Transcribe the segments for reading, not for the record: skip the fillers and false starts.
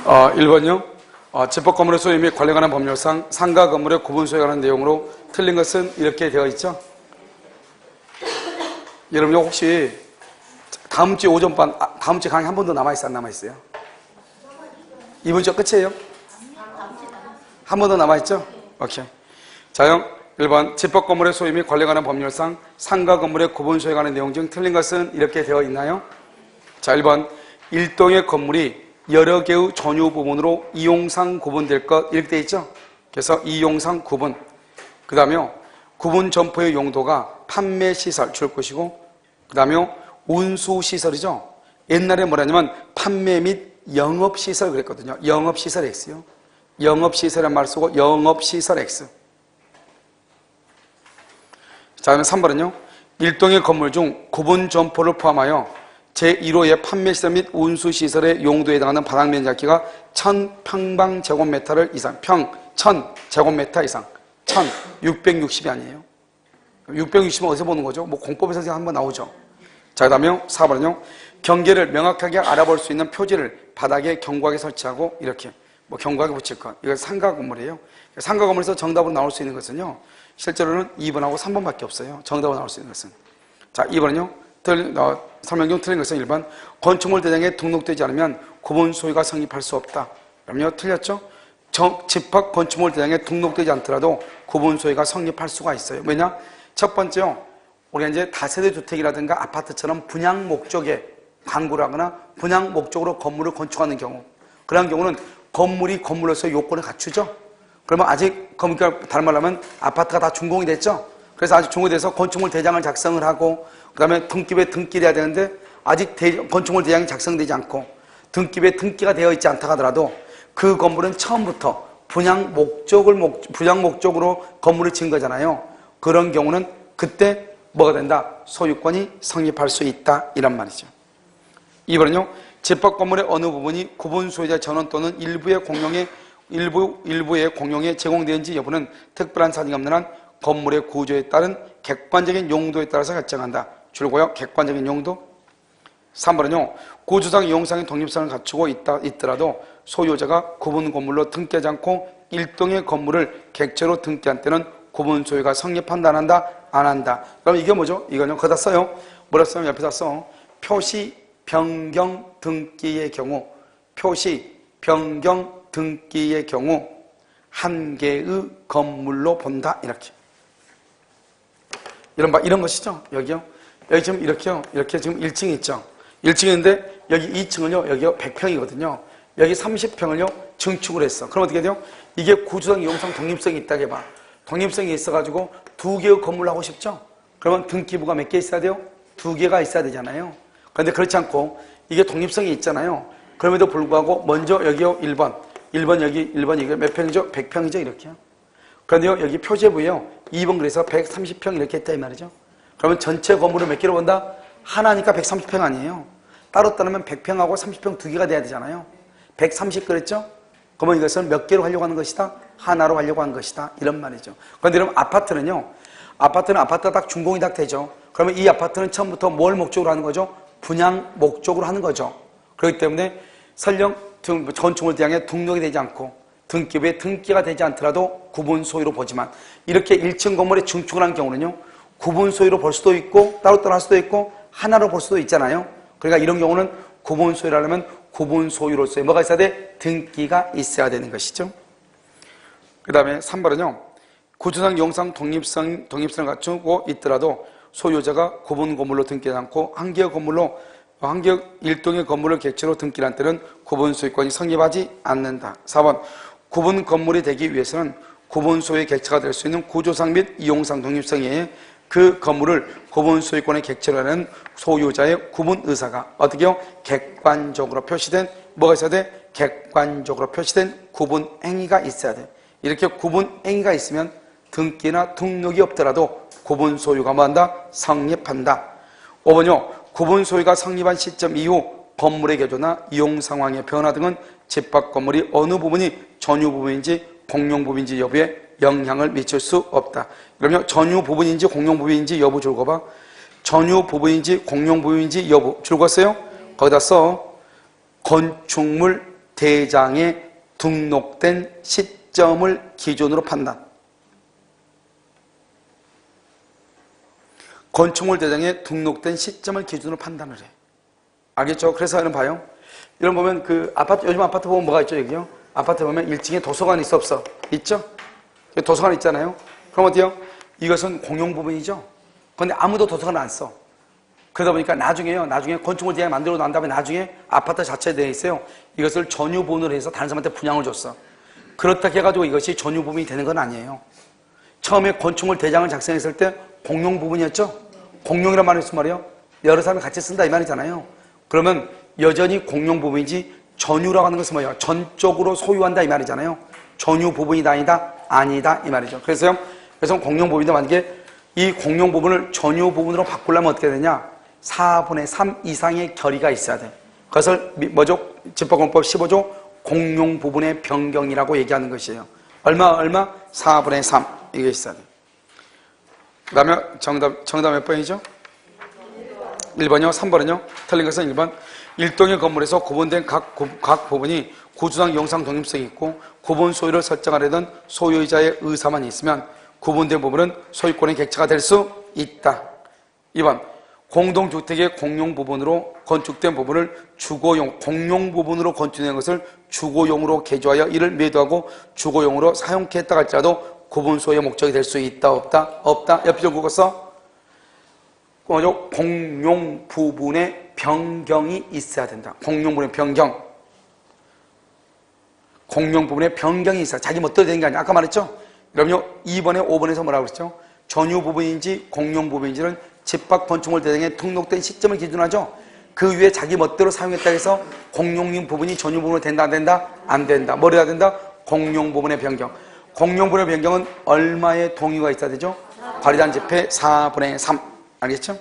1번요. 집법 건물의 소유 및 관리에 관한 법률상 상가 건물의 구분 소유에 관한 내용으로 틀린 것은 이렇게 되어 있죠. 여러분 혹시 다음 주 오전반, 다음 주 강의 한 번 더 남아있어요? 안 남아있어요? 이번 주 끝이에요? 한 번 더 남아있죠? 오케이. 자요. 1번 집법 건물의 소유 및 관리에 관한 법률상 상가 건물의 구분 소유에 관한 내용 중 틀린 것은 이렇게 되어 있나요? 자, 1번 일동의 건물이 여러 개의 전유 부분으로 이용상 구분될 것 이렇게 되어 있죠? 그래서 이용상 구분. 그 다음에 구분 점포의 용도가 판매시설 줄 것이고 그 다음에 운수시설이죠. 옛날에 뭐라냐면 판매 및 영업시설 그랬거든요. 영업시설 X요. 영업시설이란 말 쓰고 영업시설 X. 자, 그러면 3번은요. 일동의 건물 중 구분 점포를 포함하여 제1호의 판매시설 및 운수시설의 용도에 해당하는 바닥면적기가 1000평방제곱미터 이상, 1000제곱미터 이상, 1660이 아니에요. 660은 어디서 보는 거죠? 뭐 공법에서 한번 나오죠. 자, 그 다음에 4번은요. 경계를 명확하게 알아볼 수 있는 표지를 바닥에 견고하게 설치하고 이렇게 뭐 견고하게 붙일 것. 이거 상가 건물이에요. 상가 건물에서 정답으로 나올 수 있는 것은요. 실제로는 2번하고 3번밖에 없어요. 정답으로 나올 수 있는 것은. 자, 2번은요. 설명 중 틀린 것은 1번 건축물 대장에 등록되지 않으면 구분 소유가 성립할 수 없다. 그럼요. 틀렸죠? 집합 건축물 대장에 등록되지 않더라도 구분 소유가 성립할 수가 있어요. 왜냐? 첫 번째요. 우리가 이제 다세대 주택이라든가 아파트처럼 분양 목적에 광고를 하거나 분양 목적으로 건물을 건축하는 경우, 그런 경우는 건물이 건물로서 요건을 갖추죠. 그러면 아직 그러니까 다른 말로 하면 아파트가 다 준공이 됐죠. 그래서 아직 준공이 돼서 건축물 대장을 작성을 하고 그 다음에 등기부에 등기를 해야 되는데 아직 건축물 대장이 작성되지 않고 등기부에 등기가 되어 있지 않다 하더라도 그 건물은 처음부터 분양 목적으로 건물을 지은 거잖아요. 그런 경우는 그때 뭐가 된다? 소유권이 성립할 수 있다. 이런 말이죠. 2번은요. 집합 건물의 어느 부분이 구분 소유자 전원 또는 일부의 공용에 제공되는지 여부는 특별한 사정이 없는 한 건물의 구조에 따른 객관적인 용도에 따라서 결정한다. 줄고요. 객관적인 용도. 3번은요. 구조상 이용상의 독립성을 갖추고 있더라도 소유자가 구분 건물로 등기하지 않고 일동의 건물을 객체로 등기한 때는 구분 소유가 성립한다 안 한다? 안 한다. 그럼 이게 뭐죠? 이거는 거기다 써요. 뭐라 써요? 옆에다 써. 표시 변경 등기의 경우 표시 변경 등기의 경우 한 개의 건물로 본다. 이렇게. 이런 것이죠. 여기요. 여기 지금 이렇게요. 이렇게 지금 1층이 있죠. 1층인데 여기 2층은요. 여기요. 100평이거든요. 여기 30평을요. 증축을 했어. 그럼 어떻게 돼요? 이게 구조상 이용상 독립성이 있다고 해봐. 독립성이 있어가지고 2개의 건물을 하고 싶죠? 그러면 등기부가 몇 개 있어야 돼요? 2개가 있어야 되잖아요. 그런데 그렇지 않고 이게 독립성이 있잖아요. 그럼에도 불구하고 먼저 여기요. 1번 여기 1번 이게 몇 평이죠? 100평이죠. 이렇게요. 그런데요. 여기 표제부에요. 2번 그래서 130평 이렇게 했다 이 말이죠. 그러면 전체 건물을 몇 개로 본다? 하나니까 130평 아니에요. 따로 따르면 100평하고 30평 2개가 돼야 되잖아요. 130 그랬죠? 그러면 이것은 몇 개로 하려고 하는 것이다? 하나로 하려고 하는 것이다. 이런 말이죠. 그런데 여러분 아파트는요. 아파트가 딱 준공이 딱 되죠. 그러면 이 아파트는 처음부터 뭘 목적으로 하는 거죠? 분양 목적으로 하는 거죠. 그렇기 때문에 설령 건축물 대장에 등록이 되지 않고 등기부에 등기가 되지 않더라도 구분 소유로 보지만 이렇게 1층 건물에 증축을 한 경우는요. 구분 소유로 볼 수도 있고 따로따로 할 수도 있고 하나로 볼 수도 있잖아요. 그러니까 이런 경우는 구분 소유라면 구분 소유로서의 뭐가 있어야 돼? 등기가 있어야 되는 것이죠. 그 다음에 3번은요. 구조상 용상 독립성을 갖추고 있더라도 소유자가 구분 건물로 등기하지 않고 한 개의 일동의 건물을 객체로 등기한 때는 구분 소유권이 성립하지 않는다. 4번 구분 건물이 되기 위해서는 구분 소유의 객체가 될 수 있는 구조상 및 이용상 독립성에 의해 그 건물을 구분 소유권의 객체로 하는 소유자의 구분 의사가 어떻게 해요? 객관적으로 표시된 뭐가 있어야 돼? 객관적으로 표시된 구분 행위가 있어야 돼. 이렇게 구분 행위가 있으면 등기나 등록이 없더라도 구분 소유가 뭐한다? 성립한다. 5번요. 구분 소유가 성립한 시점 이후 건물의 개조나 이용 상황의 변화 등은 집합 건물이 어느 부분이 전유 부분인지 공용 부분인지 여부에 영향을 미칠 수 없다. 그러면 전유 부분인지 공용 부분인지 여부 줄거봐. 전유 부분인지 공용 부분인지 여부 줄거어요. 거기다 써. 건축물 대장에 등록된 시점을 기준으로 판단. 건축물 대장에 등록된 시점을 기준으로 판단을 해. 알겠죠? 그래서 여러분 봐요. 여러분 보면 그 아파트, 요즘 아파트 보면 뭐가 있죠, 여기요? 아파트 보면 1층에 도서관이 있어, 없어? 있죠? 도서관 있잖아요? 그럼 어때요? 이것은 공용 부분이죠? 그런데 아무도 도서관을 안 써. 그러다 보니까 나중에 건축물 대장 만들고 난 다음에 나중에 아파트 자체에 대해 있어요. 이것을 전유분으로 해서 다른 사람한테 분양을 줬어. 그렇다 해가지고 이것이 전유부분이 되는 건 아니에요. 처음에 건축물 대장을 작성했을 때 공용 부분이었죠? 공용이란 말이 무슨 말이에요? 여러 사람이 같이 쓴다 이 말이잖아요. 그러면 여전히 공용 부분이지 전유라고 하는 것은 뭐예요? 전적으로 소유한다 이 말이잖아요. 전유 부분이다 아니다? 아니다 이 말이죠. 그래서 공용 부분인데 만약에 이 공용 부분을 전유 부분으로 바꾸려면 어떻게 되냐? 4분의 3 이상의 결의가 있어야 돼. 그것을 뭐죠? 집법공법 15조 공용 부분의 변경이라고 얘기하는 것이에요. 얼마? 4분의 3 이게 있어야 돼. 그 다음에 정답 몇 번이죠? 1번이요. 3번은요? 틀린 것은 1번. 일동의 건물에서 구분된 각 부분이 구조상 영상 독립성이 있고 구분 소유를 설정하려던 소유자의 의사만 있으면 구분된 부분은 소유권의 객체가 될 수 있다. 2번. 공동주택의 공용 부분으로 건축된 부분을 주거용, 공용 부분으로 건축된 것을 주거용으로 개조하여 이를 매도하고 주거용으로 사용했다 할지라도 구분 소유의 목적이 될 수 있다, 없다? 없다. 옆에 좀 그거 써. 공용 부분의 변경이 있어야 된다. 공용 부분의 변경. 공용 부분의 변경이 있어야. 자기 멋대로 되는 게 아니야. 아까 말했죠? 그럼요. 2번에 5번에서 뭐라고 그랬죠? 전유 부분인지 공용 부분인지는 집합 건축물 대장에 등록된 시점을 기준하죠. 그 위에 자기 멋대로 사용했다 해서 공용 부분이 전유 부분으로 된다, 안 된다? 안 된다. 뭘 해야 된다? 공용 부분의 변경. 공용 부분의 변경은 얼마의 동의가 있어야 되죠? 관리단 집회 4분의 3. 알겠죠?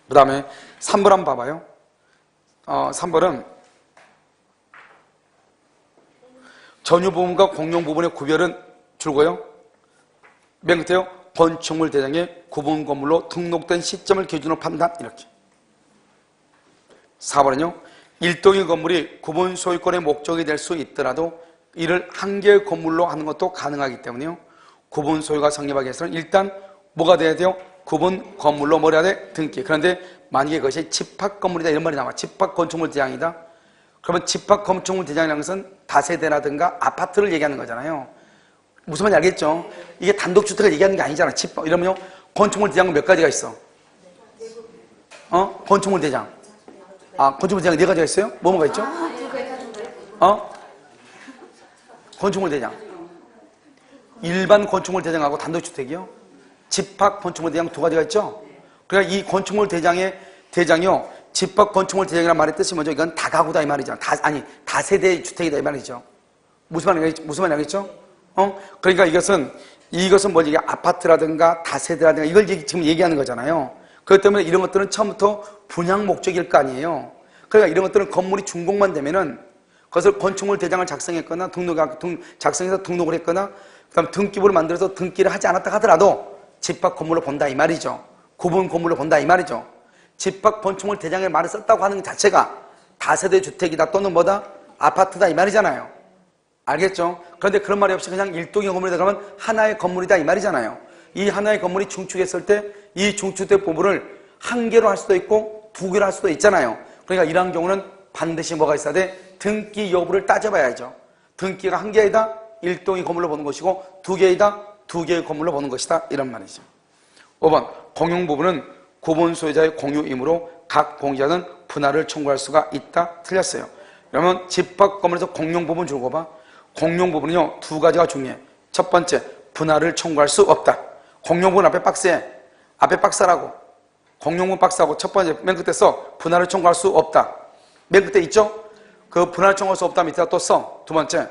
그 다음에 3번 한번 봐봐요. 3번은 전유 부분과 공용 부분의 구별은 줄고요. 맨 끝에요. 건축물 대장에 구분 건물로 등록된 시점을 기준으로 판단. 이렇게. 4번은요. 일동의 건물이 구분 소유권의 목적이 될 수 있더라도 이를 한 개의 건물로 하는 것도 가능하기 때문에요. 구분 소유가 성립하기 위해서는 일단 뭐가 돼야 돼요? 구분 건물로 뭘 해야 돼? 등기. 그런데 만약에 그것이 집합 건물이다 이런 말이 나와. 집합 건축물 대장이다. 그러면 집합 건축물 대장이라는 것은 다세대라든가 아파트를 얘기하는 거잖아요. 무슨 말인지 알겠죠? 이게 단독주택을 얘기하는 게 아니잖아. 집합. 이러면요. 건축물 대장은 몇 가지가 있어? 건축물 대장. 건축물 대장 4가지가 있어요? 뭐가 있죠? 건축물 대장. 일반 건축물 대장하고 단독주택이요. 집합 건축물 대장 2가지가 있죠. 그러니까 이 건축물 대장이요. 집합 건축물 대장이라는 말의 뜻이 뭐죠? 이건 다가구다 이 말이죠. 다세대 주택이다 이 말이죠. 무슨 말인지 알겠죠? 그러니까 이것은 뭐지? 아파트라든가 다세대라든가 이걸 지금 얘기하는 거잖아요. 그렇기 때문에 이런 것들은 처음부터 분양 목적일 거 아니에요. 그러니까 이런 것들은 건물이 준공만 되면은 그것을 건축물 대장을 작성했거나 작성해서 등록을 했거나 그다음 등기부를 만들어서 등기를 하지 않았다 하더라도 집합 건물로 본다 이 말이죠. 구분 건물로 본다 이 말이죠. 집합 건축물 대장의 말을 썼다고 하는 것 자체가 다세대 주택이다 또는 뭐다? 아파트다 이 말이잖아요. 알겠죠? 그런데 그런 말이 없이 그냥 일동의 건물이다 그러면 하나의 건물이다 이 말이잖아요. 이 하나의 건물이 중축했을 때 이 중축된 부분을 한 개로 할 수도 있고 2개로 할 수도 있잖아요. 그러니까 이러한 경우는 반드시 뭐가 있어야 돼? 등기 여부를 따져봐야죠. 등기가 한 개이다? 일동의 건물로 보는 것이고 2개이다? 2개의 건물로 보는 것이다. 이런 말이죠. 5번 공용 부분은 구분 소유자의 공유이므로 각 공유자는 분할을 청구할 수가 있다. 틀렸어요. 그러면 집합 건물에서 공용 부분 줄고 봐. 공용 부분은요 2가지가 중요해. 첫 번째 분할을 청구할 수 없다. 공용 부분 앞에 박스에 앞에 박스라고 공용 부분 박스하고 첫 번째 맨 끝에 써 분할을 청구할 수 없다. 맨 끝에 있죠? 그 분할을 청구할 수 없다 밑에다 또 써. 두 번째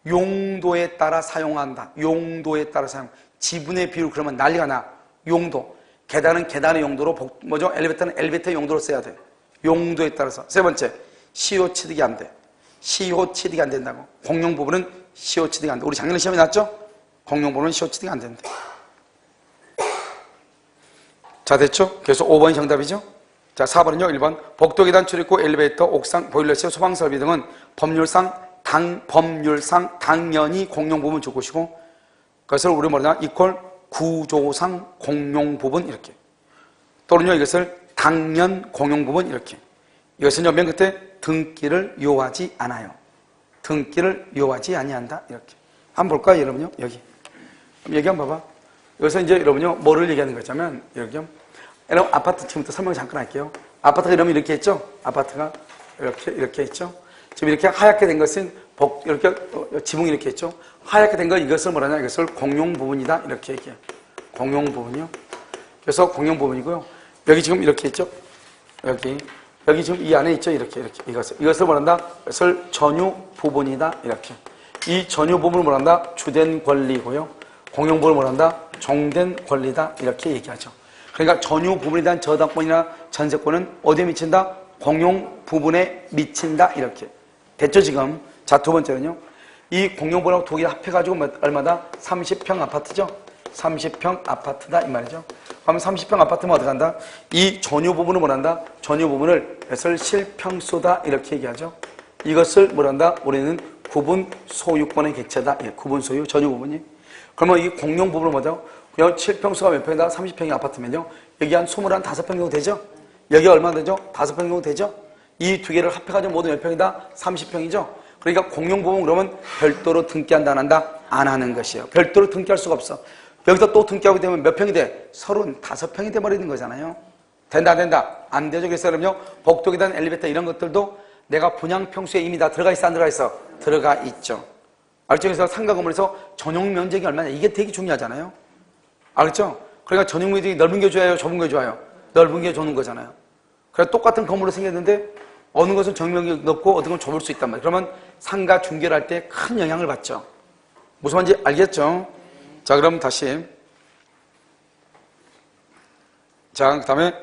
용도에 따라 사용한다. 용도에 따라 사용. 지분의 비율 그러면 난리가 나. 용도. 계단은 계단의 용도로 뭐죠? 엘리베이터는 엘리베이터의 용도로 써야 돼. 용도에 따라서. 세 번째 CO 취득이 안 돼. CO 취득이 안 된다고. 공용 부분은 CO 취득이 안 돼. 우리 작년에 시험이 났죠? 공용 부분은 CO 취득이 안 된다. 자 됐죠? 그래서 5번이 정답이죠? 자, 4번은요. 1번 복도계단 출입구 엘리베이터 옥상 보일러실 소방설비 등은 법률상 당연히 공용부분 줄 것이고 그것을 우리 뭐냐 이퀄 구조상 공용부분 이렇게 또는요 이것을 당연 공용부분 이렇게 이것은요 맨 끝에 등기를 요하지 않아요. 등기를 요하지 아니한다 이렇게 한번 볼까요 여러분요 여기 한번 봐봐. 여기서 이제 여러분요 뭐를 얘기하는 거냐면 여러분 아파트 지금부터 설명 잠깐 할게요. 아파트가 이러면 이렇게 했죠. 아파트가 이렇게 했죠. 지금 이렇게 하얗게 된 것은 이렇게 지붕이 이렇게 했죠. 하얗게 된 거 이것을 뭐라냐 이것을 공용 부분이다 이렇게 얘기해. 공용 부분이요. 그래서 공용 부분이고요. 여기 지금 이렇게 있죠. 여기 지금 이 안에 있죠. 이렇게 이것을 뭐란다. 이것을 전유 부분이다 이렇게. 이 전유 부분을 뭐란다. 주된 권리고요. 공용 부분을 뭐란다. 종된 권리다 이렇게 얘기하죠. 그러니까 전유 부분에 대한 저당권이나 전세권은 어디에 미친다? 공용 부분에 미친다 이렇게. 됐죠 지금? 자, 두 번째는요. 이 공용 부분하고 두 개 합해가지고 얼마다? 30평 아파트죠? 30평 아파트다 이 말이죠. 그러면 30평 아파트면 어떻게 한다? 이 전유 부분을 뭐란다? 전유 부분을 이것을 실평수다 이렇게 얘기하죠. 이것을 뭐란다? 우리는 구분 소유권의 객체다. 예, 구분 소유 전유 부분이. 그러면 이 공용 부분을 뭐죠? 그냥 7평수가 몇 평이다? 30평이 아파트면요. 여기 한 25평 정도 되죠? 여기 얼마 되죠? 5평 정도 되죠? 이 두 개를 합해가지고 모두 몇 평이다? 30평이죠? 그러니까 공용 부분 그러면 별도로 등기한다 안 한다? 안 하는 것이에요. 별도로 등기할 수가 없어. 여기다 또 등기하게 되면 몇 평이 돼? 35평이 돼버리는 거잖아요. 된다 안 된다? 안 되죠. 그래서 그럼요. 복도계단 엘리베이터 이런 것들도 내가 분양평수에 이미 다 들어가 있어 안 들어가 있어? 들어가 있죠. 알죠? 그래서 상가 건물에서 전용 면적이 얼마냐? 이게 되게 중요하잖아요. 알겠죠? 그러니까 전용 면적이 넓은 게 좋아요? 좁은 게 좋아요? 넓은 게 좋은 거잖아요. 그래서 똑같은 건물로 생겼는데 어느 것은 전용 면적이 넓고 어떤 건 좁을 수 있단 말이에요. 그러면 상가 중개를 할 때 큰 영향을 받죠. 무슨 말인지 알겠죠? 자, 그럼 다시. 자, 그 다음에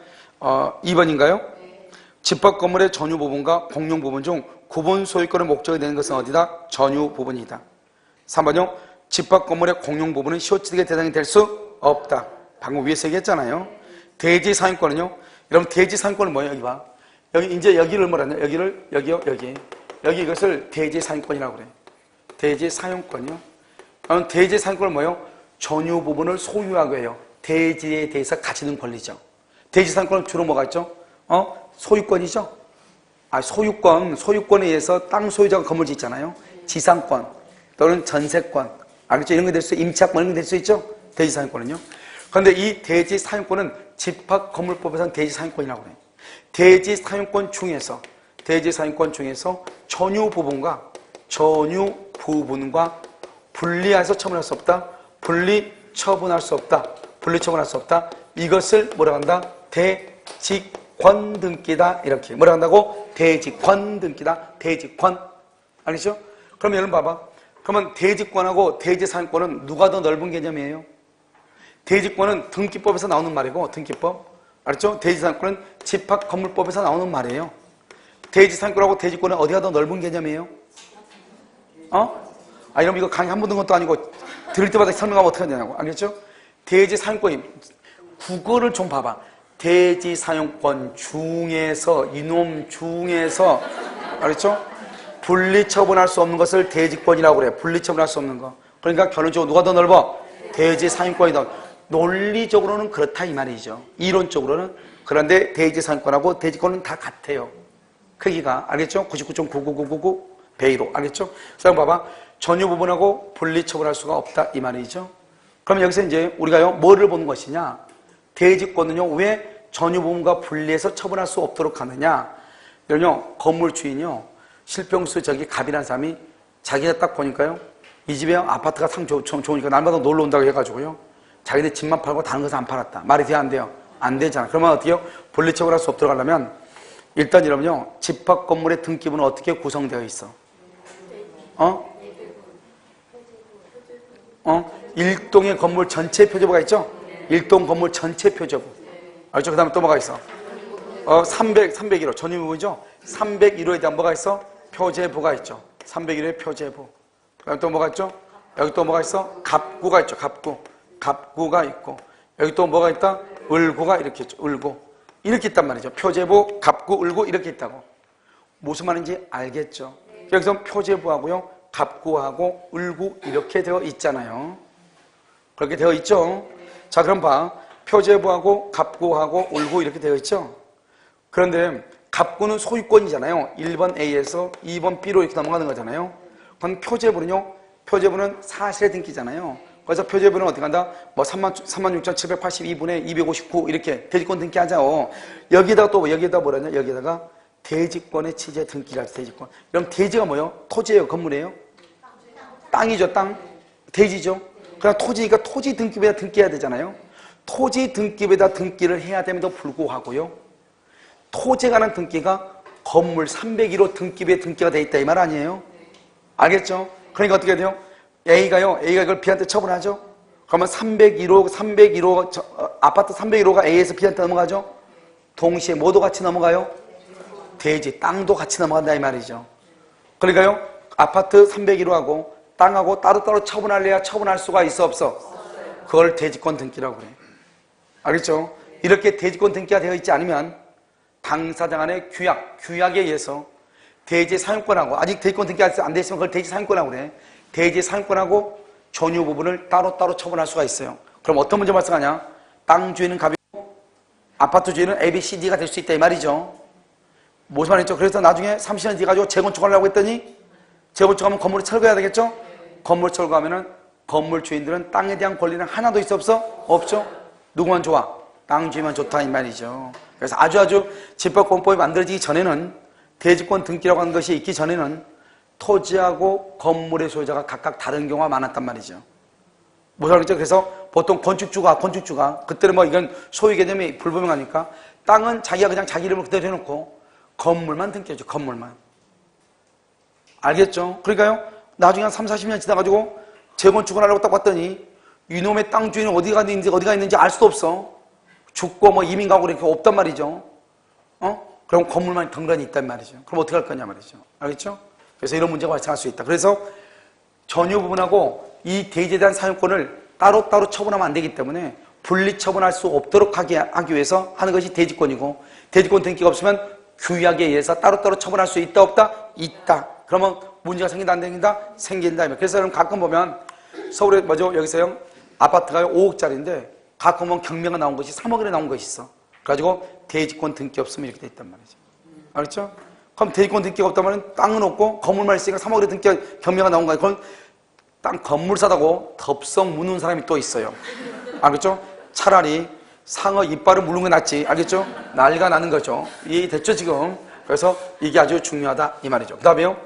2번인가요? 집합 건물의 전유 부분과 공용 부분 중 구분 소유권의 목적이 되는 것은 어디다? 전유 부분이다. 3번요. 집합 건물의 공용 부분은 시효취득의 대상이 될 수 없다. 방금 위에서 얘기했잖아요. 대지 사용권은요. 여러분 대지 사용권은 뭐예요? 여기 봐. 여기 이제 여기를 뭐라냐? 여기요. 여기 이것을 대지 사용권이라고 그래. 대지 사용권이요. 그럼 대지 사용권은 뭐예요? 전유 부분을 소유하고 해요. 대지에 대해서 가지는 권리죠. 대지 사용권은 주로 뭐가 있죠? 소유권이죠. 소유권에 의해서 땅 소유자가 건물 짓잖아요. 지상권 또는 전세권, 알겠죠? 이런 게 될 수, 임차권 이런 게 될 수 있죠. 대지 사용권은요. 그런데 이 대지 사용권은 집합 건물법에서는 대지 사용권이라고 해요. 대지 사용권 중에서 전유 부분과 분리해서 처분할 수 없다. 분리 처분할 수 없다. 이것을 뭐라고 한다? 대지권 등기다. 이렇게 뭐라고 한다고? 대지권 등기다. 대지권. 알겠죠? 그럼 여러분 봐봐. 그러면 대지권하고 대지 사용권은 누가 더 넓은 개념이에요? 대지권은 등기법에서 나오는 말이고, 등기법. 알았죠? 대지 사용권은 집합 건물법에서 나오는 말이에요. 대지 사용권하고 대지권은 어디가 더 넓은 개념이에요? 이러면 이거 강의 한 번 듣는 것도 아니고 들을 때마다 설명하면 어떻게 되냐고. 알겠죠? 대지 사용권이 국어를 좀 봐봐. 대지 사용권 중에서 이놈 중에서 알겠죠? 분리 처분할 수 없는 것을 대지권이라고 그래. 분리 처분할 수 없는 거. 그러니까 결론적으로 누가 더 넓어? 대지 사용권이 더. 논리적으로는 그렇다 이 말이죠. 이론적으로는. 그런데 대지 사용권하고 대지권은 다 같아요. 크기가. 알겠죠? 99.99999 배이로. 알겠죠? 그래서 봐봐. 전유 부분하고 분리 처분할 수가 없다 이 말이죠. 그럼 여기서 이제 우리가요 뭐를 보는 것이냐? 대지권은요 왜 전유 부분과 분리해서 처분할 수 없도록 하느냐? 이런요 건물 주인이요 실평수 저기 갑이라는 사람이 자기가 딱 보니까요 이 집에 아파트가 참 좋으니까 날마다 놀러 온다고 해가지고요 자기네 집만 팔고 다른 것은 안 팔았다. 말이 돼요 안 돼요? 안 되잖아. 그러면 어떻게 해요? 분리 처분할 수 없도록 하려면 일단 이러면요 집합 건물의 등기부는 어떻게 구성되어 있어? 일동의 건물 전체 표제부가 있죠? 일동 건물 전체 표제부. 알죠? 그 다음에 또 뭐가 있어? 301호. 전유 부분이죠? 301호에 대한 뭐가 있어? 표제부가 있죠. 301호의 표제부. 그 다음에 또 뭐가 있죠? 여기 또 뭐가 있어? 갑구가 있죠. 갑구. 갑구가 있고. 여기 또 뭐가 있다? 을구가 이렇게 있죠. 을구. 이렇게 있단 말이죠. 표제부, 갑구, 을구 이렇게 있다고. 무슨 말인지 알겠죠? 여기서 표제부하고요, 갑구하고 을구 이렇게 되어 있잖아요. 그렇게 되어 있죠? 자, 그럼 봐. 표제부하고 갑구하고 을구 이렇게 되어 있죠? 그런데 갑구는 소유권이잖아요. 1번 A에서 2번 B로 이렇게 넘어가는 거잖아요. 그럼 표제부는요, 표제부는 사실의 등기잖아요. 그래서 표제부는 어떻게 한다? 뭐 36,782분의 259 이렇게 대지권 등기하자고. 여기다가 또 여기다 뭐라냐? 여기다가 대지권의 취재 등기가 있어. 대지권. 그럼 대지가 뭐예요? 토지예요? 건물이에요? 땅이죠. 땅. 대지죠. 그럼 토지니까 토지 등기부에다 등기해야 되잖아요. 토지 등기부에다 등기를 해야 됨에도 불구하고요, 토지에 관한 등기가 건물 301호 등기부에 등기가 돼 있다 이 말 아니에요? 알겠죠? 그러니까 어떻게 돼요? A가 이걸 B한테 처분하죠? 그러면 301호, 아파트 301호가 A에서 B한테 넘어가죠? 동시에 뭐도 같이 넘어가요? 대지, 땅도 같이 넘어간다 이 말이죠. 그러니까요, 아파트 301호하고 땅하고 따로따로 처분할래야 처분할 수가 있어 없어? 그걸 대지권 등기라고 그래. 알겠죠? 이렇게 대지권 등기가 되어 있지 않으면 당사자 간의 규약에 의해서 대지 사용권하고, 아직 대지권 등기가 안 돼 있으면 그걸 대지 사용권하고 그래. 대지 사용권하고 전유 부분을 따로따로 처분할 수가 있어요. 그럼 어떤 문제 발생하냐? 땅 주인은 갑이고 아파트 주인은 A, B, C, D가 될 수 있다 이 말이죠. 무슨 말이죠? 그래서 나중에 30년 뒤에 가지고 재건축하려고 했더니, 재건축하면 건물을 철거해야 되겠죠? 건물 철거하면은 건물 주인들은 땅에 대한 권리는 하나도 있어 없어? 없죠? 누구만 좋아? 땅 주인만 좋다 이 말이죠. 그래서 아주 집법권법이 만들어지기 전에는, 대지권 등기라고 하는 것이 있기 전에는 토지하고 건물의 소유자가 각각 다른 경우가 많았단 말이죠. 뭐라 그러죠? 그래서 보통 건축주가 그때는 뭐 이건 소유 개념이 불분명하니까 땅은 자기가 그냥 자기 이름을 그대로 해놓고 건물만 등기해줘. 건물만. 알겠죠? 그러니까요, 나중에 한 3, 40년 지나가지고 재건축을 하려고 딱 봤더니 이놈의 땅 주인은 어디가 있는지 알 수도 없어. 죽고 뭐 이민 가고 이렇게 없단 말이죠. 그럼 건물만 덩그러니 있단 말이죠. 그럼 어떻게 할 거냐 말이죠. 알겠죠? 그래서 이런 문제가 발생할 수 있다. 그래서 전유 부분하고 이 대지에 대한 사용권을 따로따로 처분하면 안 되기 때문에 분리 처분할 수 없도록 하기 위해서 하는 것이 대지권이고, 대지권 등기가 없으면 규약에 의해서 따로따로 처분할 수 있다 없다? 있다. 그러면 문제가 생긴다 안 생긴다? 생긴다. 그래서 여러분 가끔 보면 서울에 여기서요, 아파트가 5억짜리인데 가끔 보면 경매가 나온 것이 3억에 나온 것이 있어. 그래가지고 대지권 등기 없으면 이렇게 돼 있단 말이죠. 알겠죠? 그럼 대지권 등기가 없다면 땅은 없고 건물만 있으니까 3억에 경매가 나온 거야. 그건 땅 건물 사다고 덥석 무는 사람이 또 있어요. 알겠죠? 차라리 상어 이빨을 무는 게 낫지. 알겠죠? 난리가 나는 거죠. 이해됐죠 지금? 그래서 이게 아주 중요하다 이 말이죠. 그 다음에요,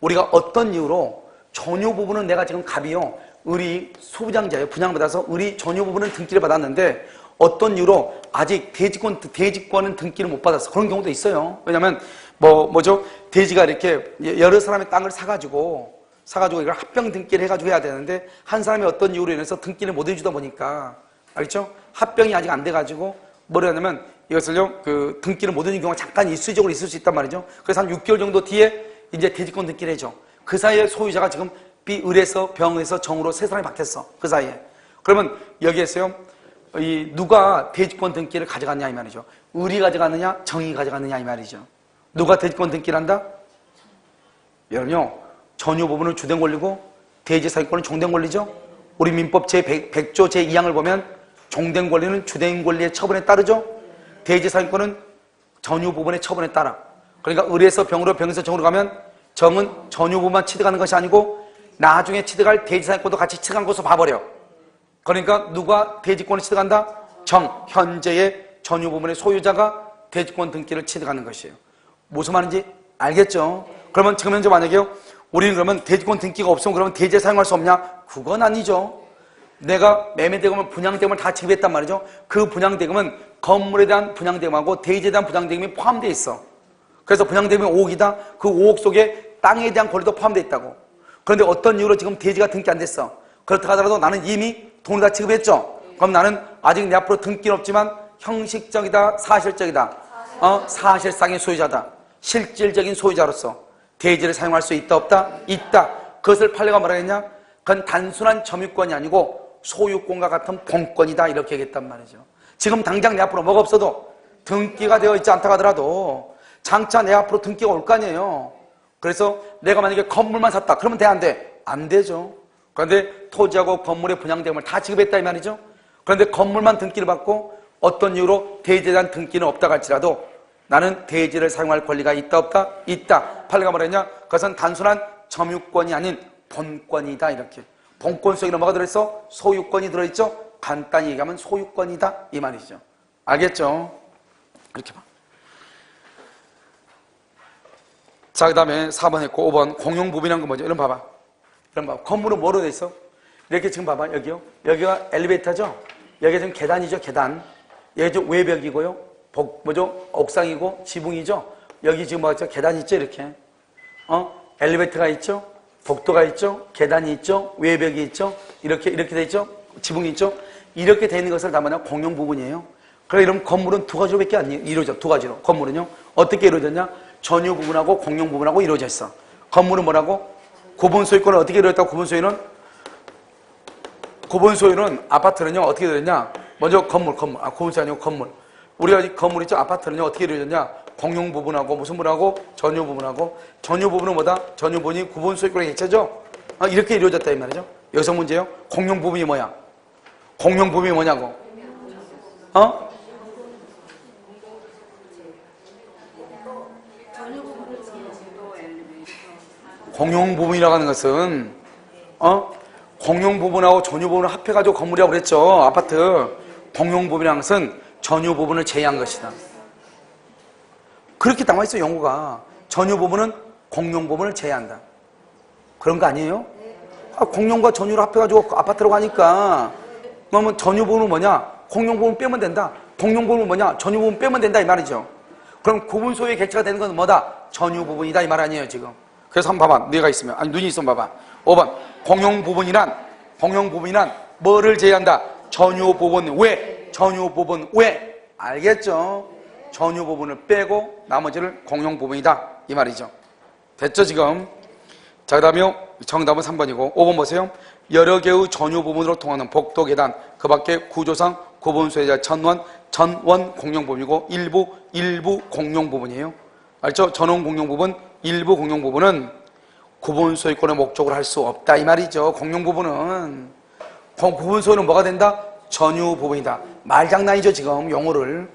우리가 어떤 이유로 전유 부분은 내가 지금 갑이요, 을이 소부장자예요. 분양받아서 을이 전유 부분은 등기를 받았는데 어떤 이유로 아직 대지권은 등기를 못 받았어. 그런 경우도 있어요. 왜냐면 대지가 이렇게 여러 사람의 땅을 사가지고 이걸 합병 등기를 해가지고 해야 되는데 한 사람이 어떤 이유로 인해서 등기를 못 해주다 보니까, 알겠죠? 합병이 아직 안 돼가지고 뭐라 하냐면 이것을요, 등기를 못 해주는 경우가 잠깐 일시적으로 있을 수 있단 말이죠. 그래서 한 6개월 정도 뒤에 이제 대지권 등기를 해줘. 그 사이에 소유자가 지금 을에서 병에서 정으로 세 사람이 바뀌었어. 그 사이에. 그러면 여기에서요, 누가 대지권 등기를 가져갔냐 이 말이죠. 을이 가져갔느냐 정이 가져갔느냐 이 말이죠. 누가 대지권 등기를 한다? 여러분요, 전유 부분은 주된 권리고 대지 사용권은 종된 권리죠. 우리 민법 제100조 제2항을 보면 종된 권리는 주된 권리의 처분에 따르죠. 대지 사용권은 전유 부분의 처분에 따라. 그러니까 을에서 병으로, 병에서 정으로 가면 정은 전유 부분만 취득하는 것이 아니고 나중에 취득할 대지 사용권도 같이 취득한 것으로 봐버려. 그러니까 누가 대지권을 취득한다? 정, 현재의 전유 부분의 소유자가 대지권 등기를 취득하는 것이에요. 무슨 말인지 알겠죠? 그러면 지금 현재 만약에요, 우리는 그러면 대지권 등기가 없으면 그러면 대지에 사용할 수 없냐? 그건 아니죠. 내가 매매대금을 분양대금을 다 지급했단 말이죠. 그 분양대금은 건물에 대한 분양대금하고 대지에 대한 분양대금이 포함되어 있어. 그래서 분양대금이 5억이다. 그 5억 속에 땅에 대한 권리도 포함되어 있다고. 그런데 어떤 이유로 지금 대지가 등기 안 됐어. 그렇다 하더라도 나는 이미 돈을 다 지급했죠. 그럼 나는 아직 내 앞으로 등기는 없지만 형식적이다, 사실적이다, 사실상의 소유자다, 실질적인 소유자로서 대지를 사용할 수 있다 없다? 있다. 그것을 판례가 뭐라 했냐? 그건 단순한 점유권이 아니고 소유권과 같은 본권이다 이렇게 얘기했단 말이죠. 지금 당장 내 앞으로 뭐가 없어도 등기가 되어 있지 않다고 하더라도 장차 내 앞으로 등기가 올 거 아니에요. 그래서 내가 만약에 건물만 샀다. 그러면 돼, 안 돼? 안 되죠. 그런데 토지하고 건물의 분양대금을 다 지급했다 이 말이죠. 그런데 건물만 등기를 받고 어떤 이유로 대지에 대한 등기는 없다고 할지라도 나는 대지를 사용할 권리가 있다 없다? 있다. 판례가 뭐랬냐? 그것은 단순한 점유권이 아닌 본권이다 이렇게. 본권 속에 뭐가 들어있어? 소유권이 들어있죠? 간단히 얘기하면 소유권이다 이 말이죠. 알겠죠? 이렇게 봐. 자, 그 다음에 4번 했고 5번 공용부분이란 건 뭐죠? 이런 봐봐. 이런 봐봐. 건물은 뭐로 돼 있어? 이렇게 지금 봐봐. 여기요. 여기가 엘리베이터죠? 여기가 지금 계단이죠. 계단. 여기 좀 외벽이고요. 뭐죠? 옥상이고 지붕이죠? 여기 지금 뭐죠? 계단이 있죠? 이렇게. 엘리베이터가 있죠? 복도가 있죠? 계단이 있죠? 외벽이 있죠? 이렇게 돼 있죠? 지붕이 있죠? 이렇게 돼 있는 것을 다 뭐냐? 공용 부분이에요. 그래, 이러면 건물은 두 가지로밖에 안 이루어져. 두 가지로. 건물은요. 어떻게 이루어졌냐? 전유 부분하고 공용 부분하고 이루어져 있어. 건물은 뭐라고? 구분 소유권은 어떻게 이루어졌다고? 구분 소유는 아파트는요. 어떻게 이루어졌냐? 먼저 건물. 구분 소유 아니고 건물. 우리가 건물 있죠? 아파트는요. 어떻게 이루어졌냐? 공용 부분하고 무슨 부분하고? 전유 부분하고. 전유 부분은 뭐다? 전유 부분이 구분 소유권의 개체죠? 이렇게 이루어졌다 이 말이죠. 여기서 문제요. 공용 부분이 뭐야? 공용 부분이 뭐냐고? 공용 부분이라고 하는 것은 공용 부분하고 전유 부분을 합해가지고 건물이라고 그랬죠. 아파트. 공용 부분이라는 것은 전유 부분을 제외한 것이다. 그렇게 나와있어 용어가. 전유 부분은 공용 부분을 제외한다. 그런 거 아니에요? 공용과 전유를 합해가지고 아파트라고 하니까 그러면 전유 부분은 뭐냐? 공용 부분 빼면 된다. 공용 부분은 뭐냐? 전유 부분 빼면 된다 이 말이죠. 그럼 구분 소유의 개체가 되는 건 뭐다? 전유 부분이다 이 말 아니에요 지금. 그래서 한번 봐봐. 뇌가 있으면, 눈이 있으면 봐봐. 5번. 공용 부분이란 뭐를 제외한다? 전유 부분. 왜? 전유 부분. 왜? 알겠죠? 전유 부분을 빼고 나머지를 공용 부분이다. 이 말이죠. 됐죠, 지금? 자, 그 다음에 정답은 3번이고, 5번 보세요. 여러 개의 전유 부분으로 통하는 복도 계단, 그 밖에 구조상 구분 소유자 전원 공용 부분이고, 일부 공용 부분이에요. 알죠? 전원 공용 부분, 일부 공용 부분은 구분 소유권의 목적으로 할 수 없다 이 말이죠. 공용 부분은. 구분 소유는 뭐가 된다? 전유 부분이다. 말장난이죠 지금 용어를.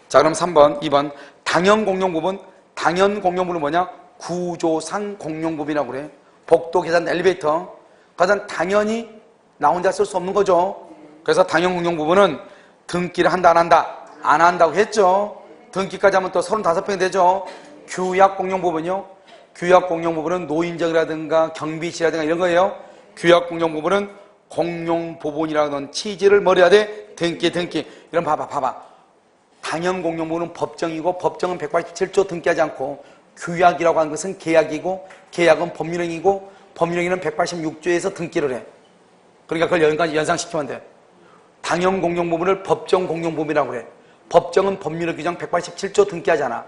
자, 그럼 3번 2번 당연 공용 부분. 당연 공용 부분은 뭐냐? 구조상 공용 부분이라고 그래. 복도 계단 엘리베이터 그건 당연히 나 혼자 쓸 수 없는 거죠. 그래서 당연 공용 부분은 등기를 한다 안 한다? 안 한다고 했죠. 등기까지 하면 또 35평이 되죠. 규약 공용 부분이요. 규약 공용 부분은 노인정이라든가 경비실이라든가 이런 거예요. 규약 공용 부분은 공용 부분이라는 취지를 뭐해야 돼? 등기. 이런 봐봐. 당연 공용 부분은 법정이고 법정은 187조 등기하지 않고 규약이라고 하는 것은 계약이고 계약은 법률행위고 법률행위는 186조에서 등기를 해. 그러니까 그걸 연상시키면 돼. 당연 공용 부분을 법정 공용 부분이라고 그래. 법정은 법률의 규정 187조 등기하잖아.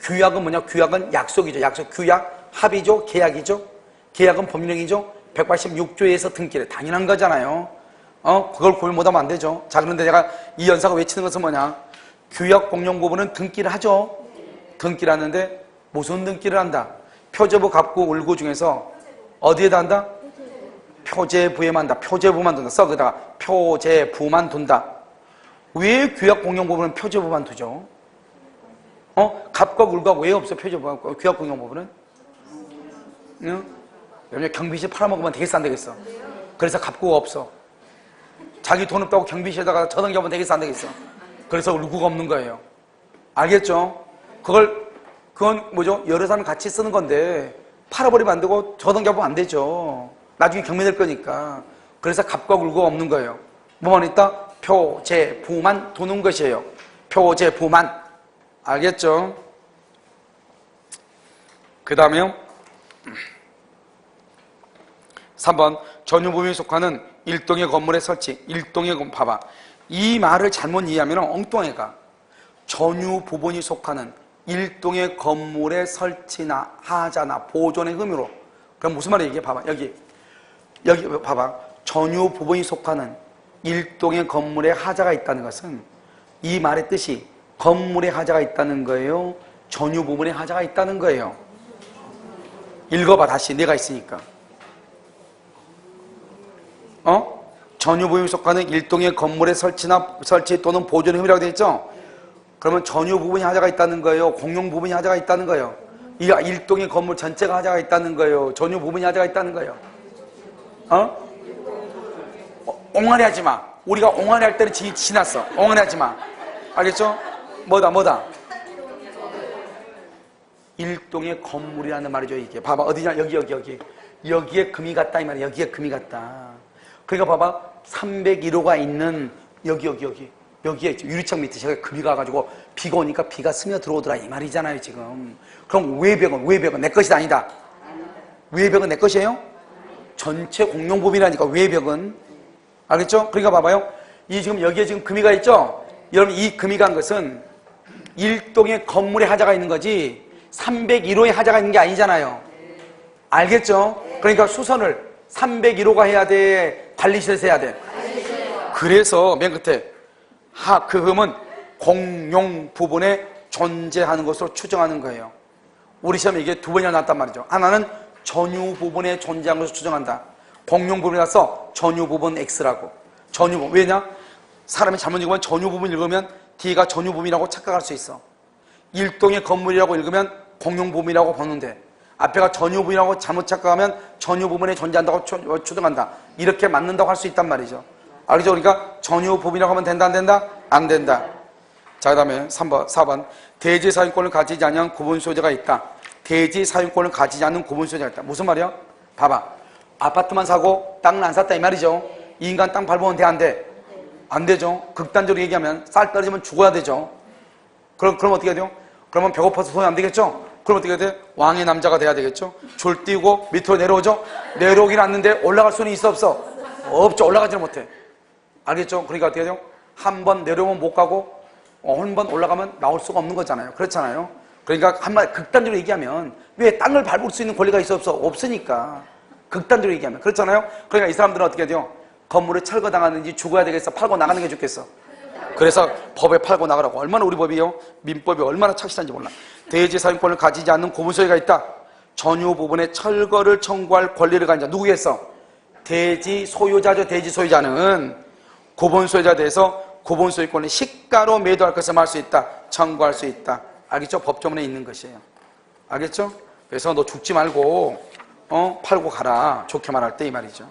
규약은 뭐냐? 규약은 약속이죠. 약속, 규약, 합의죠. 계약이죠. 계약은 법률행위죠. 186조에서 등기를 당연한 거잖아요. 그걸 고민 못하면 안 되죠. 자, 그런데 내가 이 연사가 외치는 것은 뭐냐? 규약 공용 부분은 등기를 하죠. 등기를 하는데 무슨 등기를 한다? 표제부, 갑구, 울구 중에서 어디에다 한다? 표제부에만 한다. 표제부만 둔다. 거기다가 표제부만 둔다. 왜 규약 공용 부분은 표제부만 두죠? 갑과 울과 왜 없어? 표제부, 규약 공용 부분은? 응? 경비실 팔아먹으면 되겠어 안 되겠어? 그래서 갑구가 없어. 자기 돈 없다고 경비실에다가 저당겨보면 되겠어 안 되겠어? 그래서 울구가 없는 거예요. 알겠죠? 그건 뭐죠? 여러 사람 같이 쓰는 건데 팔아버리면 안 되고 저당겨보면 안 되죠. 나중에 경매될 거니까. 그래서 갑과 울구가 없는 거예요. 뭐만 있다? 표제부만 두는 것이에요. 표제부만. 알겠죠? 그 다음에요. 3번 전유부분에 속하는 일동의 건물의 설치. 일동의 건물 봐봐. 이 말을 잘못 이해하면 엉뚱해 가. 전유부분이 속하는 일동의 건물의 설치나 하자나 보존의 의무로. 그럼 무슨 말이야 이게? 봐봐. 여기 봐봐. 전유부분이 속하는 일동의 건물의 하자가 있다는 것은 이 말의 뜻이 건물에 하자가 있다는 거예요? 전유 부분에 하자가 있다는 거예요? 읽어봐 다시. 내가 있으니까. 전유 부분에 속하는 일동의 건물의 설치 또는 보존의 흠이라고 되어 있죠? 그러면 전유 부분이 하자가 있다는 거예요? 공용 부분이 하자가 있다는 거예요? 이 일동의 건물 전체가 하자가 있다는 거예요? 전유 부분이 하자가 있다는 거예요? 옹알이 하지 마. 우리가 옹알이 할 때는 지났어. 옹알이 하지 마. 알겠죠? 뭐다? 일동의 건물이라는 말이죠, 이게. 봐봐, 어디냐? 여기. 여기에 금이 갔다, 이 말이야. 여기에 금이 갔다. 그러니까 봐봐, 301호가 있는 여기에 있죠. 유리창 밑에 저기 금이 가가지고 비가 오니까 비가 스며 들어오더라, 이 말이잖아요, 지금. 그럼 외벽은 내 것이 아니다. 외벽은 내 것이에요? 전체 공용부분이라니까, 외벽은. 알겠죠? 그러니까 봐봐요. 이 지금 여기에 지금 금이가 있죠? 여러분, 이 금이 간 것은 일동의 건물에 하자가 있는 거지 301호에 하자가 있는 게 아니잖아요. 알겠죠? 그러니까 수선을 301호가 해야 돼? 관리실에서 해야 돼? 그래서 맨 끝에 그 흠은 공용 부분에 존재하는 것으로 추정하는 거예요. 우리 시험에 이게 두 번이나 나왔단 말이죠. 하나는 전유 부분에 존재하는 것으로 추정한다. 공용 부분에 가서 전유 부분 X라고. 전유 부분. 왜냐? 사람이 잘못 읽으면 전유 부분 읽으면 D가 전유 부분이라고 착각할 수 있어. 일동의 건물이라고 읽으면 공용 부분이라고 보는데 앞에가 전유 부분이라고 잘못 착각하면 전유 부분에 존재한다고 추정한다. 이렇게 맞는다고 할 수 있단 말이죠. 알겠죠? 그러니까 전유 부분이라고 하면 된다, 안 된다? 안 된다. 자, 그 다음에 4번. 대지 사용권을 가지지 않은 구분 소유자가 있다. 대지 사용권을 가지지 않는 구분 소유자가 있다. 무슨 말이야? 봐봐. 아파트만 사고 땅은 안 샀다 이 말이죠. 이 인간 땅 밟으면 돼, 안 돼? 안 되죠. 극단적으로 얘기하면 쌀 떨어지면 죽어야 되죠. 그럼 어떻게 해야 돼요? 그러면 배고파서 소용 안 되겠죠? 그럼 어떻게 해야 돼? 왕의 남자가 돼야 되겠죠? 줄 띄우고 밑으로 내려오죠? 내려오긴 않는데 올라갈 수는 있어, 없어? 없죠. 올라가지는 못해. 알겠죠? 그러니까 어떻게 해야 돼요? 한 번 내려오면 못 가고 한 번 올라가면 나올 수가 없는 거잖아요. 그렇잖아요. 그러니까 한마디 극단적으로 얘기하면 왜 땅을 밟을 수 있는 권리가 있어, 없어? 없으니까. 극단적으로 얘기하면. 그렇잖아요. 그러니까 이 사람들은 어떻게 해야 돼요? 건물을 철거당하는지 죽어야 되겠어? 팔고 나가는 게 좋겠어? 그래서 법에 팔고 나가라고. 얼마나 우리 법이요? 민법이 얼마나 착실한지 몰라. 대지 사용권을 가지지 않는 구분 소유가 있다. 전유 부분에 철거를 청구할 권리를 가진 자. 누구겠어? 대지 소유자죠. 대지 소유자는 구분 소유자에 대해서 구분 소유권을 시가로 매도할 것을 말할 수 있다. 청구할 수 있다. 알겠죠? 법조문에 있는 것이에요. 알겠죠? 그래서 너 죽지 말고 팔고 가라. 좋게 말할 때 이 말이죠.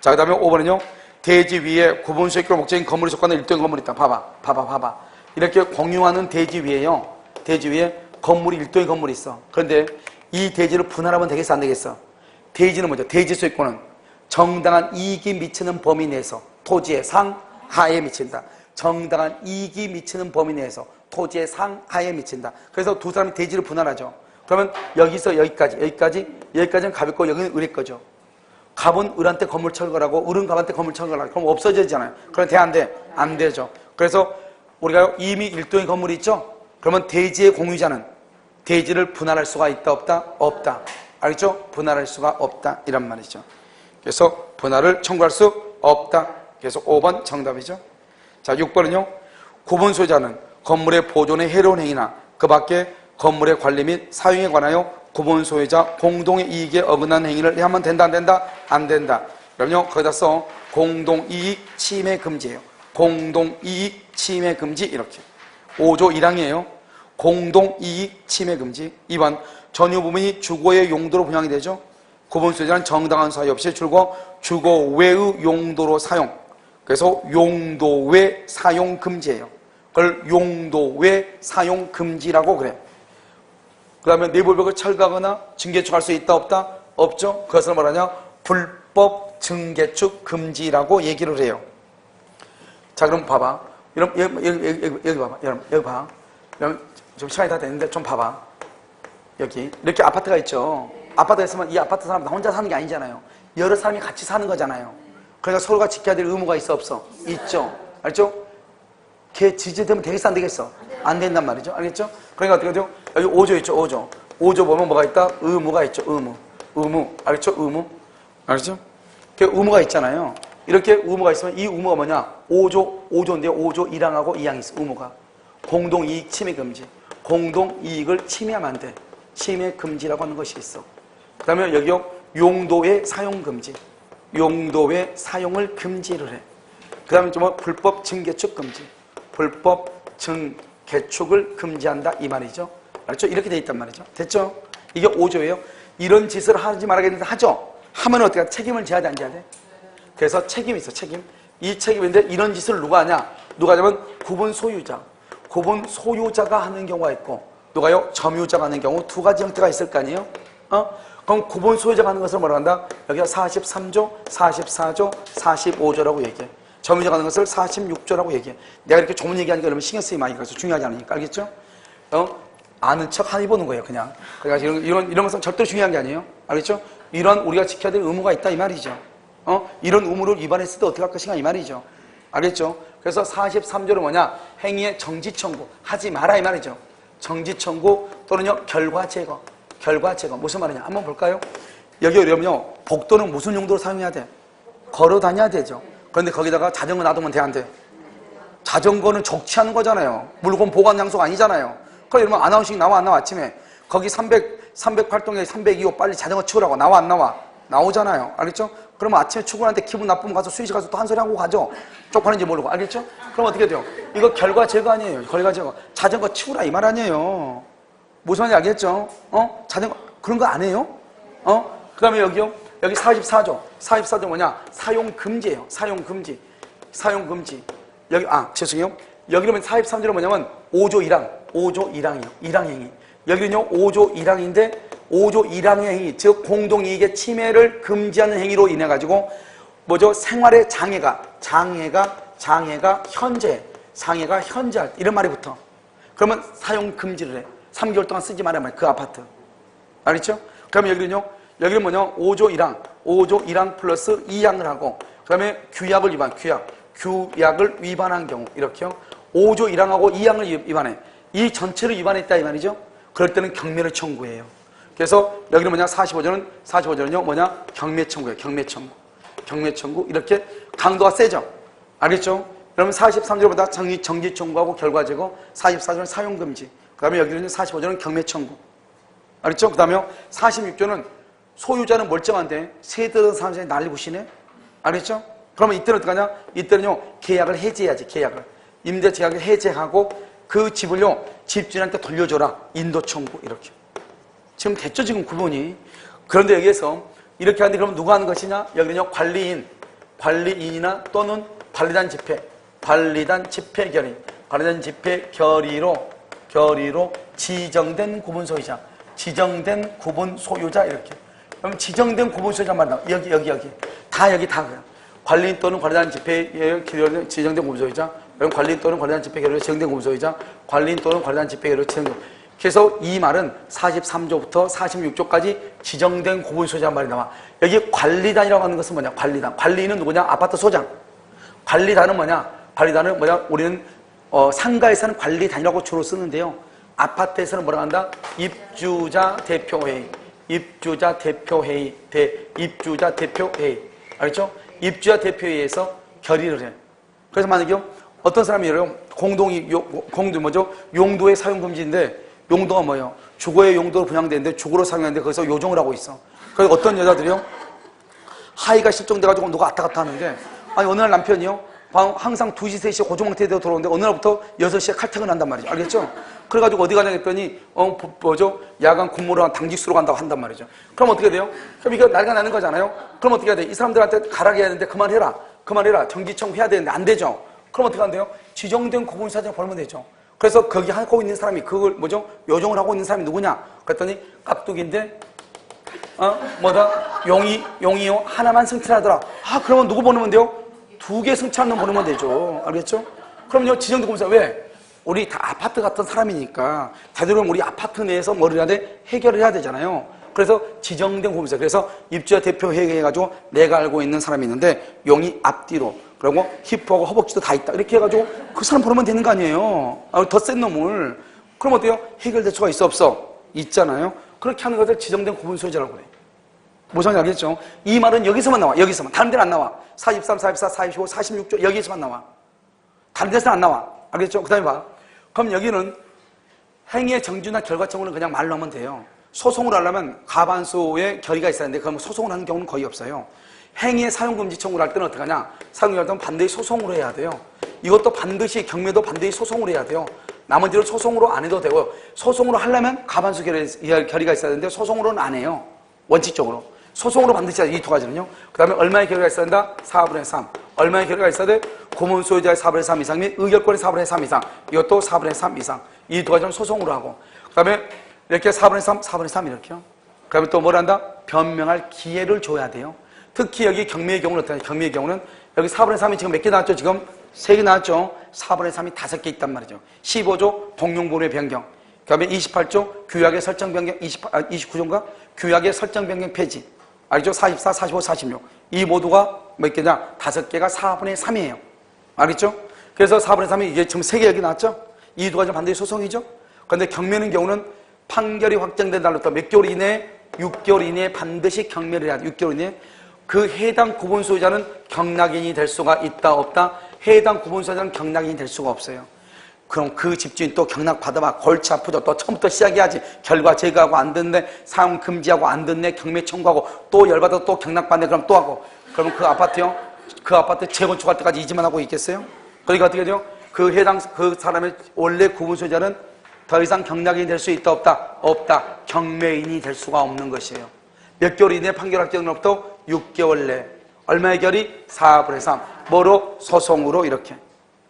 자, 그 다음에 5번은요. 대지 위에 구분 소유권 목적인 건물이 속하는 일정 건물이 있다. 봐봐. 이렇게 공유하는 대지 위에요. 대지 위에 건물이 일동의 건물이 있어. 그런데 이 대지를 분할하면 되겠어, 안 되겠어? 대지는 뭐죠? 대지 소유권은 정당한 이익이 미치는 범위 내에서 토지의 상하에 미친다. 정당한 이익이 미치는 범위 내에서 토지의 상하에 미친다. 그래서 두 사람이 대지를 분할하죠. 그러면 여기서 여기까지는 갑일 거고 여기는 을일 거죠. 갑은 을한테 건물 철거라고 을은 갑한테 건물 철거라고. 그럼 없어지잖아요. 그럼 돼, 안 돼? 안 되죠. 그래서 우리가 이미 일동의 건물이 있죠. 그러면 대지의 공유자는 대지를 분할할 수가 있다, 없다? 없다. 알겠죠? 분할할 수가 없다 이란 말이죠. 그래서 분할을 청구할 수 없다. 그래서 5번 정답이죠. 자, 6번은요. 구분 소유자는 건물의 보존에 해로운 행위나 그 밖에 건물의 관리 및 사용에 관하여 구분 소유자 공동의 이익에 어긋나는 행위를 하면 된다, 안 된다? 안 된다. 그럼요, 거기다 써 공동이익 침해 금지예요. 공동이익 침해 금지 이렇게. 5조 1항이에요. 공동이익 침해 금지. 2번 전유 부분이 주거의 용도로 분양이 되죠. 구분 소유자는 정당한 사유 없이 주거 외의 용도로 사용. 그래서 용도 외 사용 금지예요. 그걸 용도 외 사용 금지라고 그래. 그 다음에 내부벽을 철거하거나 증개축할 수 있다, 없다? 없죠. 그것을 말하냐? 불법 증개축 금지라고 얘기를 해요. 자, 그럼 봐봐. 여기 봐봐. 여기 봐. 좀 시간이 다 됐는데 좀 봐봐. 여기 이렇게 아파트가 있죠. 아파트가 있으면 이 아파트 사람 혼자 사는 게 아니잖아요. 여러 사람이 같이 사는 거잖아요. 그러니까 서로가 지켜야 될 의무가 있어, 없어? 있죠. 알죠? 걔 지지되면 되겠어, 안 되겠어? 안 된단 말이죠. 알겠죠? 그러니까 어떻게 돼요? 여기 5조 있죠, 5조. 5조 보면 뭐가 있다? 의무가 있죠, 의무. 알겠죠? 의무. 알겠죠? 그 의무가 있잖아요. 이렇게 의무가 있으면 이 의무가 뭐냐? 5조인데 5조 1항하고 2항이 있어, 의무가. 공동이익 침해 금지. 공동이익을 침해하면 안 돼. 침해 금지라고 하는 것이 있어. 그 다음에 여기요, 용도의 사용 금지. 용도의 사용을 금지를 해. 그 다음에 뭐 불법 증개축 금지. 불법 증개축을 금지한다 이 말이죠. 알았죠? 이렇게 돼 있단 말이죠. 됐죠? 이게 5조예요. 이런 짓을 하지 말아야겠는데 하죠? 하면 어떻게 해? 책임을 져야 돼, 안 져야 돼? 그래서 책임이 있어, 책임. 이 책임인데 이런 짓을 누가 하냐? 누가 하냐면 구분 소유자. 구분 소유자가 하는 경우가 있고, 누가요? 점유자가 하는 경우 두 가지 형태가 있을 거 아니에요? 그럼 구분 소유자가 하는 것을 뭐라 한다? 여기가 43조, 44조, 45조라고 얘기해. 점유자가 하는 것을 46조라고 얘기해. 내가 이렇게 조문 얘기하니까 여러분 신경 쓰이 많이 가서 중요하지 않으니까. 알겠죠? 아는 척 하니 보는 거예요, 그냥. 그러니까 이런 것은 절대로 중요한 게 아니에요. 알겠죠? 이런 우리가 지켜야 될 의무가 있다, 이 말이죠. 이런 의무를 위반했을 때 어떻게 할 것인가, 이 말이죠. 알겠죠? 그래서 43조는 뭐냐? 행위의 정지 청구. 하지 마라, 이 말이죠. 정지 청구 또는요, 결과 제거. 결과 제거. 무슨 말이냐? 한번 볼까요? 여기 오려면요, 복도는 무슨 용도로 사용해야 돼? 걸어 다녀야 되죠. 그런데 거기다가 자전거 놔두면 돼, 안 돼? 자전거는 적치하는 거잖아요. 물건 보관 장소가 아니잖아요. 그럼 이러면 아나운싱 나와, 안 나와? 아침에. 거기 308동에 302호 빨리 자전거 치우라고. 나와, 안 나와? 나오잖아요. 알겠죠? 그러면 아침에 출근할 때 기분 나쁘면 가서 수의실 가서 또 한 소리 하고 가죠. 쪽팔린지 모르고. 알겠죠? 그럼 어떻게 돼요? 이거 결과 제거 아니에요. 결과 제거. 자전거 치우라 이 말 아니에요. 무슨 말인지 알겠죠? 자전거 그런 거 안 해요? 그 다음에 여기요. 여기 44조. 44조 뭐냐? 사용 금지예요. 사용 금지. 사용 금지. 여기 죄송해요. 여기 그러면 43조는 뭐냐면 5조 1항. 5조 1항이요. 1항 행위. 여기는요. 5조 1항인데 5조 1항의 행위, 즉 공동이익의 침해를 금지하는 행위로 인해 가지고 뭐죠? 생활의 장애가 현재할 때 이런 말이 붙어. 그러면 사용 금지를 해. 3개월 동안 쓰지 말아야 말. 그 아파트. 알겠죠? 그러면 여기는요. 여기는 뭐냐? 5조 1항. 5조 1항 플러스 2항을 하고 그다음에 규약을 규약을 위반한 경우 이렇게요. 5조 1항하고 2항을 위반해. 이 전체를 위반했다 이 말이죠. 그럴 때는 경매를 청구해요. 그래서 여기는 뭐냐? 45조는요 뭐냐? 경매 청구예요. 경매 청구. 이렇게 강도가 세죠. 알겠죠? 그러면 43조보다 정지 청구하고 결과 제거, 44조는 사용 금지. 그다음에 여기는 45조는 경매 청구. 알겠죠? 그다음에 46조는 소유자는 멀쩡한데 세대던 사람들이 난리 부시네. 알겠죠? 그러면 이때는 어떡하냐? 이때는요 계약을 해제해야지. 임대 계약을 해제하고 그 집을요 집주인한테 돌려줘라. 인도 청구 이렇게. 지금 됐죠, 지금 구분이. 그런데 여기에서 이렇게 하는데 그러면 누가 하는 것이냐? 여기는요, 관리인이나 또는 관리단 집회 결의. 관리단 집회 결의로 지정된 구분 소유자. 이렇게. 그럼 지정된 구분 소유자 말이다. 여기. 여기 다 그래요. 관리인 또는 관리단 집회 결의로 지정된 구분 소유자. 그럼 관리인 또는 관리단 집회 결의로 지정된 구분 소유자. 관리인 또는 관리단 집회 결의로 지정된. 그래서 이 말은 43조부터 46조까지 지정된 구분 소유자 말이 나와. 여기 관리단이라고 하는 것은 뭐냐? 관리단. 관리인은 누구냐? 아파트 소장. 관리단은 뭐냐? 우리는 상가에서는 관리단이라고 주로 쓰는데요. 아파트에서는 뭐라고 한다? 입주자 대표회의. 알겠죠? 입주자 대표회의에서 결의를 해. 그래서 만약에 어떤 사람이 용도의 사용 금지인데 용도가 뭐예요? 주거의 용도로 분양되는데 주거로 사용하는데 거기서 요정을 하고 있어. 그래서 어떤 여자들이요? 하의가 실종돼가지고 누가 왔다 갔다 하는데 어느 날 남편이요? 항상 2시, 3시에 고조망태에 들어오는데 어느 날부터 6시에 칼퇴근을 한단 말이죠. 알겠죠? 그래가지고 어디 가냐 했더니 야간 근무로 당직수로 간다고 한단 말이죠. 그럼 어떻게 돼요? 그럼 이거 난리가 나는 거잖아요. 그럼 어떻게 해야 돼? 이 사람들한테 가라게 해야 되는데 그만해라. 정지청 해야 되는데 안 되죠. 그럼 어떻게 한대요? 지정된 구분사장 벌면 되죠. 그래서 거기 하고 있는 사람이 그걸 요정을 하고 있는 사람이 누구냐? 그랬더니 깍두기인데 용이요? 하나만 승천하더라. 그러면 누구 보내면 돼요? 2개 승천하는 놈 보내면 되죠. 알겠죠? 그럼요, 지정된 구분사. 왜? 우리 다 아파트 같은 사람이니까 되도록 우리 아파트 내에서 뭐를 해야 돼? 해결을 해야 되잖아요. 그래서 지정된 구분사. 그래서 입주자 대표 회의해가지고 내가 알고 있는 사람이 있는데 용이 앞뒤로 그리고 힙하고 허벅지도 다 있다. 이렇게 해가지고 그 사람 보내면 되는 거 아니에요. 더 센 놈을. 그럼 어때요? 해결될 수가 있어 없어? 있잖아요. 그렇게 하는 것을 지정된 구분 소유자라고 그래. 무슨 말인지 알겠죠? 이 말은 여기서만 나와. 여기서만. 다른 데는 안 나와. 43, 44, 45, 46조 여기서만 나와. 다른 데서는 안 나와. 알겠죠? 그 다음에 봐. 그럼 여기는 행위의 정지나 결과 청구는 그냥 말로 하면 돼요. 소송을 하려면 과반수의 결의가 있어야 하는데 그럼 소송을 하는 경우는 거의 없어요. 행위의 사용금지 청구를 할 때는 어떻게 하냐? 사용금지 할 때는 반드시 소송으로 해야 돼요. 이것도 반드시 경매도 반드시 소송으로 해야 돼요. 나머지를 소송으로 안 해도 되고요. 소송으로 하려면 과반수 결의가 있어야 되는데 소송으로는 안 해요. 원칙적으로. 소송으로 반드시 해야 돼. 이 두 가지는요. 그 다음에 얼마의 결의가 있어야 된다? 4분의 3. 얼마의 결의가 있어야 돼? 고문 소유자의 4분의 3 이상 및 의결권의 4분의 3 이상. 이것도 4분의 3 이상. 이 두 가지는 소송으로 하고. 그 다음에 이렇게 4분의 3, 4분의 3 이렇게요. 그 다음에 또 뭘 한다? 변명할 기회를 줘야 돼요. 특히 여기 경매의 경우는 어떠냐? 경매의 경우는 여기 4분의 3이 지금 몇 개 나왔죠? 지금 3개 나왔죠? 4분의 3이 5개 있단 말이죠. 15조 공용보험의 변경. 그 다음에 28조 규약의 설정 변경, 29조인가? 규약의 설정 변경 폐지. 알죠? 44, 45, 46. 이 모두가 몇 개냐? 5개가 4분의 3이에요. 알겠죠? 그래서 4분의 3이 이게 지금 3개 여기 나왔죠? 이 두 가지 반드시 소송이죠? 그런데 경매는 경우는 판결이 확정된 날로부터 몇 개월 이내에 6개월 이내에 반드시 경매를 해야 돼. 6개월 이내에. 그 해당 구분 소유자는 경락인이 될 수가 있다 없다? 해당 구분 소유자는 경락인이 될 수가 없어요. 그럼 그 집주인 또 경락 받아봐. 골치 아프죠. 또 처음부터 시작해야지. 결과 제거하고 안 듣네. 사용 금지하고 안 듣네. 경매 청구하고 또 열받아 또 경락 받네. 그럼 또 하고. 그러면 그 아파트요? 그 아파트 재건축할 때까지 이 짓만 하고 있겠어요? 그러니까 어떻게 돼요? 그 해당 그 사람의 원래 구분 소유자는 더 이상 경락인이 될 수 있다 없다? 없다. 경매인이 될 수가 없는 것이에요. 몇 개월 이내 판결 확정으로부터 6개월 내. 얼마의 결의? 4분의 3. 뭐로? 소송으로 이렇게.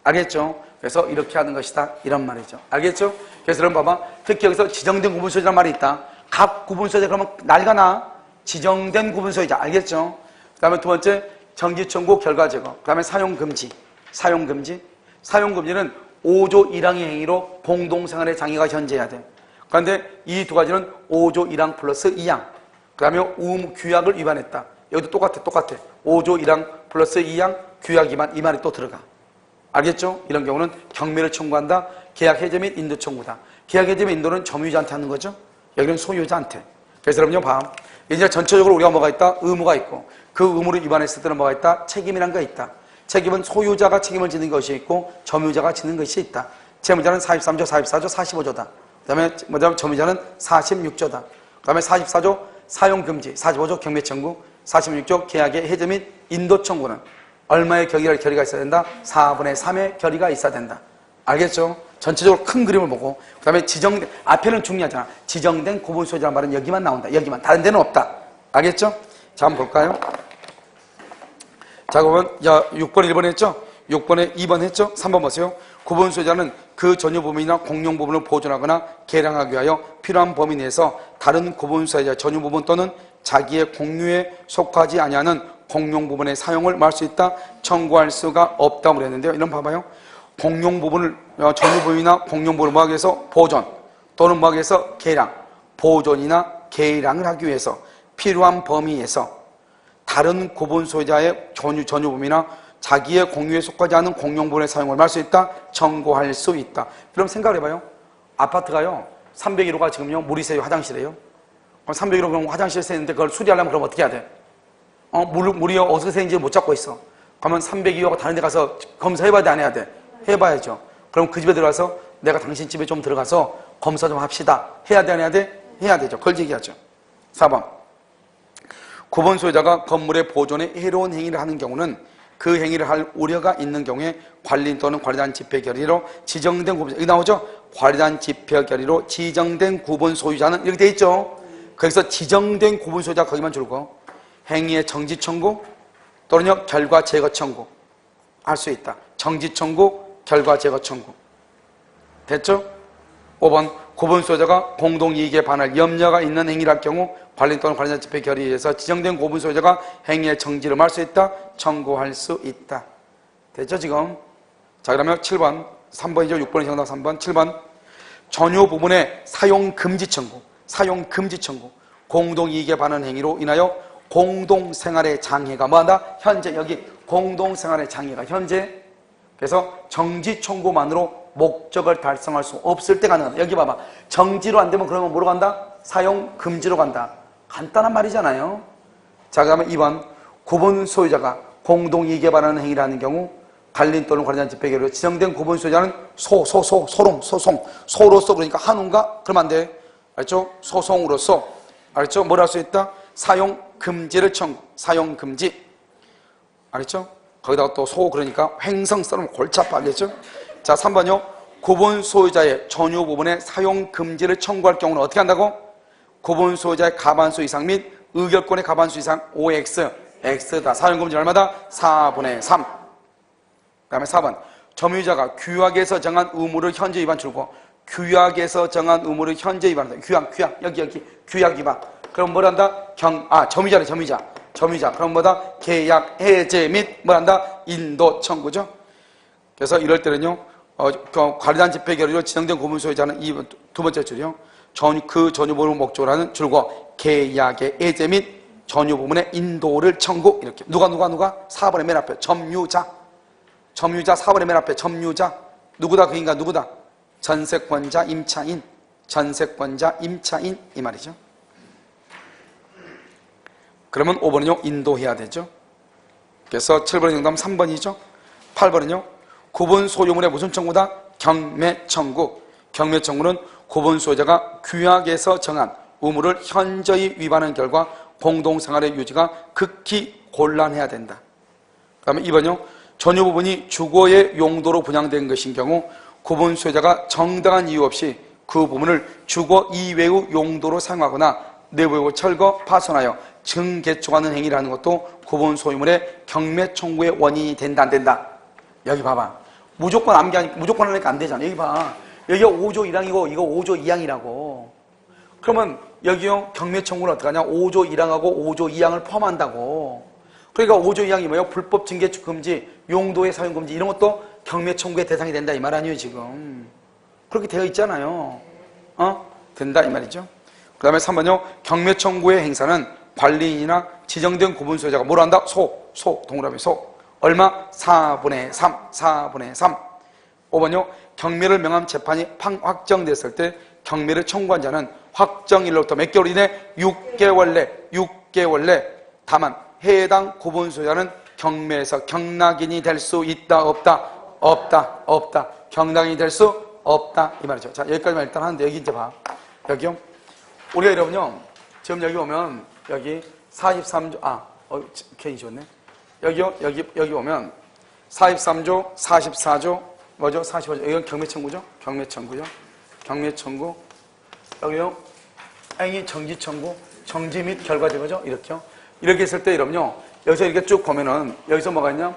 알겠죠? 그래서 이렇게 하는 것이다. 이런 말이죠. 알겠죠? 그래서 여러분 봐봐. 특히 여기서 지정된 구분소유자란 말이 있다. 각 구분소유자 그러면 날가나 지정된 구분소유자. 알겠죠? 그 다음에 두 번째 정지청구 결과 제거. 그 다음에 사용금지. 사용금지. 사용금지는 5조 1항의 행위로 공동생활의 장애가 현재해야 돼. 그런데 이 두 가지는 5조 1항 플러스 2항. 그 다음에 규약을 위반했다. 여기도 똑같아. 5조 1항 플러스 2항 규약 위반 이 말이 또 들어가. 알겠죠? 이런 경우는 경매를 청구한다. 계약 해제 및 인도 청구다. 계약 해제 및 인도는 점유자한테 하는 거죠. 여기는 소유자한테. 그래서 여러분요 봐. 이제 전체적으로 우리가 뭐가 있다? 의무가 있고 그 의무를 위반했을 때는 뭐가 있다? 책임이란 게 있다. 책임은 소유자가 책임을 지는 것이 있고 점유자가 지는 것이 있다. 채무자는 43조, 44조, 45조다. 그 다음에 점유자는 46조다. 그 다음에 44조 사용금지, 45조 경매청구, 46조 계약의 해제 및 인도 청구는 얼마의 결의가 있어야 된다? 4분의 3의 결의가 있어야 된다. 알겠죠? 전체적으로 큰 그림을 보고 그 다음에 앞에는 중요하잖아. 지정된 구분소유자란 말은 여기만 나온다. 여기만. 다른 데는 없다. 알겠죠? 자, 한번 볼까요? 자, 그러면 6번 1번 했죠? 6번에 2번 했죠? 3번 보세요. 구분소유자는 그 전유 부분이나 공용 부분을 보존하거나 개량하기 위하여 필요한 범위 내에서 다른 구분소유자 전유 부분 또는 자기의 공유에 속하지 아니하는 공용 부분의 사용을 말할 수 있다. 청구할 수가 없다고 그랬는데요. 이런 봐봐요. 공용 부분을 전유 부분이나 공용 부분을 뭐하기 위해서 보존 또는 뭐하기 위해서 개량, 보존이나 개량을 하기 위해서 필요한 범위에서 다른 구분 소유자의 전유 부분이나 자기의 공유에 속하지 않은 공용 부분의 사용을 말할 수 있다. 청구할 수 있다. 그럼 생각을 해봐요. 아파트가요 301호가 지금요 물이 새요. 화장실이에요. 301호 그럼 화장실에 새는데 그걸 수리하려면 그럼 어떻게 해야 돼? 물이 어디서 새는지 못 찾고 있어. 그러면 302호가 다른 데 가서 검사해봐야 돼? 안 해야 돼? 해봐야죠. 그럼 그 집에 들어가서 내가 당신 집에 좀 들어가서 검사 좀 합시다. 해야 돼? 안 해야 돼? 해야 되죠. 그걸 얘기하죠. 4번. 구분 소유자가 건물의 보존에 해로운 행위를 하는 경우는 그 행위를 할 우려가 있는 경우에 관리인 또는 관리단 집회 결의로 지정된 구분, 여기 나오죠? 관리단 집회 결의로 지정된 구분 소유자는 이렇게 돼 있죠? 거기서 지정된 구분 소유자 거기만 줄고 행위의 정지 청구 또는요 결과 제거 청구 할 수 있다. 정지 청구, 결과 제거 청구. 됐죠? 5번 구분 소유자가 공동이익에 반할 염려가 있는 행위를 할 경우 관리인 또는 관리자 집회 결의에 의해서 지정된 구분 소유자가 행위의 정지를 말 수 있다. 청구할 수 있다. 됐죠 지금? 자 그러면 7번 3번이죠. 6번이 정답 3번 7번 전유 부분의 사용 금지 청구 사용 금지 청구 공동이익에 반한 행위로 인하여 공동생활의 장애가 뭐한다? 현재 여기 공동생활의 장애가 현재 그래서 정지 청구만으로 목적을 달성할 수 없을 때 가능하다. 여기 봐봐. 정지로 안 되면 그러면 뭐로 간다? 사용 금지로 간다. 간단한 말이잖아요. 자, 그 다음에 2번. 구분 소유자가 공동이익에 반하는 행위를 하는 경우 관리인 또는 관리자는 집행계로 지정된 구분 소유자는 소로서 그러니까 한운가? 그러면 안 돼. 알죠? 소송으로서. 알죠? 뭘 할 수 있다? 사용 금지를 청구. 사용 금지. 알죠? 거기다가 또 그러니까 횡성 써놓으면 골치 아파. 알겠죠? 자, 3번요. 구분 소유자의 전유 부분에 사용 금지를 청구할 경우는 어떻게 한다고? 구분 소유자의 가반수 이상 및 의결권의 가반수 이상 5x, x다. 사용 금지 얼마다? 4분의 3. 그 다음에 4번. 점유자가 규약에서 정한 의무를 현재 위반 줄고 규약에서 정한 의무를 현재 위반한다. 규약. 여기. 규약 위반. 그럼 뭘 한다? 점유자네, 점유자. 그럼 뭐다? 계약 해제 및 뭘 한다? 인도 청구죠. 그래서 이럴 때는요, 관리단 집행 결의로 지정된 구분 소유자는 이 두 번째 줄이요. 그 전유 부분 목적으로 하는 줄고 계약의 해제 및 전유 부분의 인도를 청구. 이렇게. 누가? 4번의 맨 앞에. 점유자 4번의 맨 앞에. 점유자. 누구다? 그 인간 누구다? 전세권자 임차인. 이 말이죠. 그러면 5번은요, 인도해야 되죠. 그래서 7번의 정답은 3번이죠. 8번은요, 구분 소유물의 무슨 청구다? 경매 청구. 경매 청구는 구분 소유자가 규약에서 정한 의무를 현저히 위반한 결과 공동생활의 유지가 극히 곤란해야 된다. 그 다음에 2번요, 전유 부분이 주거의 용도로 분양된 것인 경우 구분 소유자가 정당한 이유 없이 그 부분을 주거 이외의 용도로 사용하거나 내부의 철거, 파손하여 증개촉하는 행위를 하는 것도 구분 소유물의 경매 청구의 원인이 된다, 안 된다? 여기 봐봐. 무조건 하니까 안 되잖아. 여기 봐. 여기가 5조 1항이고 이거 5조 2항이라고. 그러면 여기요, 경매 청구는 어떡하냐? 5조 1항하고 5조 2항을 포함한다고. 그러니까 5조 2항이 뭐예요? 불법 증개축 금지, 용도의 사용 금지 이런 것도 경매 청구의 대상이 된다 이 말 아니에요, 지금. 그렇게 되어 있잖아요. 된다 이 말이죠. 그 다음에 3번요. 경매 청구의 행사는 관리인이나 지정된 구분 소유자가 뭘 한다? 동그라미 소. 얼마? 4분의 3. 5번요. 경매를 명한 재판이 확정됐을 때 경매를 청구한 자는 확정일로부터 몇 개월 이내? 6개월 내. 다만 해당 구분 소유자는 경매에서 경락인이 될 수 있다, 없다. 경락인이 될 수 없다 이 말이죠. 자, 여기까지만 일단 하는데 여기 이제 봐. 여기요. 우리가 여러분요, 지금 여기 오면 여기 43조, 괜히 좋네. 여기요, 여기 오면 43조, 44조, 뭐죠? 45조. 이건 경매청구죠? 경매청구. 여기요, A이 정지청구, 정지 및 결과제거죠? 이렇게요. 이렇게 했을 때 여러분요, 여기서 이렇게 쭉 보면은 여기서 뭐가 있냐?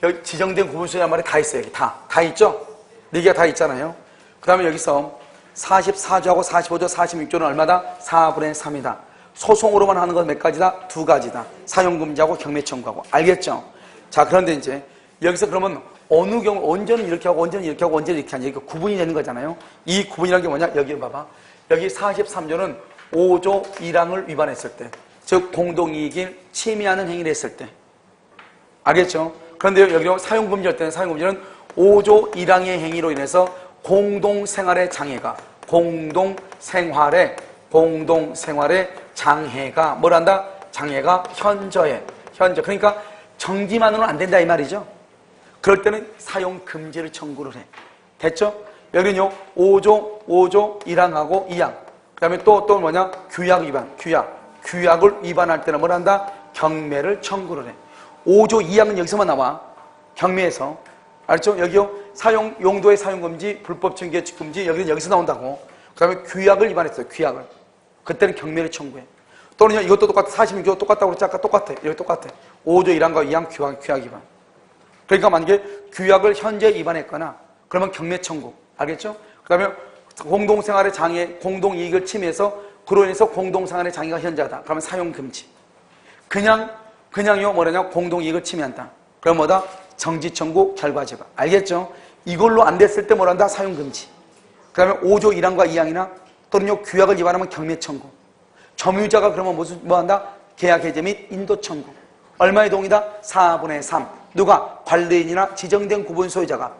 여기 지정된 구분소유자 말이 다 있어요. 여기 다 있죠? 4개가 다 있잖아요. 그 다음에 여기서 44조하고 45조, 46조는 얼마다? 4분의 3이다. 소송으로만 하는 건 몇 가지다? 2가지다. 사용금지하고 경매청구하고. 알겠죠? 자, 그런데 이제 여기서 그러면 어느 경우 언제는 이렇게 하고 언제는 이렇게 하고 언제는 이렇게 하냐. 이렇게 구분이 되는 거잖아요. 이 구분이라는 게 뭐냐? 여기 봐봐. 여기 43조는 5조 1항을 위반했을 때, 즉 공동이익을 침해하는 행위를 했을 때. 알겠죠? 그런데 여기로 사용금지 할 때는 사용금지는 5조 1항의 행위로 인해서 공동생활의 장애가 뭘 한다? 장애가 현저. 그러니까 정지만으로는 안 된다 이 말이죠. 그럴 때는 사용 금지를 청구를 해. 됐죠? 여기는요, 5조 1항하고 2항. 그 다음에 또 뭐냐? 규약 위반. 규약을 위반할 때는 뭘 한다? 경매를 청구를 해. 5조 2항은 여기서만 나와. 경매에서. 알죠? 여기요, 용도의 사용금지, 불법 증개축 금지, 여기는 여기서 나온다고. 그 다음에 규약을 위반했어요, 규약을. 그때는 경매를 청구해. 또는요, 이것도 똑같아. 46조 똑같다고 그랬지? 아까 똑같아. 여기 똑같아. 5조 1항과 2항 규약 위반. 그러니까 만약에 규약을 현재 위반했거나, 그러면 경매 청구. 알겠죠? 그 다음에 공동생활의 장애, 공동이익을 침해해서 그로 인해서 공동생활의 장애가 현저하다. 그러면 사용금지. 그냥요, 뭐냐냐? 공동이익을 침해한다. 그럼 뭐다? 정지청구, 결과제거. 알겠죠? 이걸로 안 됐을 때 뭐란다? 사용금지. 그 다음에 5조 1항과 2항이나 또는요, 규약을 위반하면 경매청구. 점유자가 그러면 뭐 한다? 계약 해제 및 인도 청구. 얼마의 동의다? 4분의 3. 누가? 관리인이나 지정된 구분 소유자가.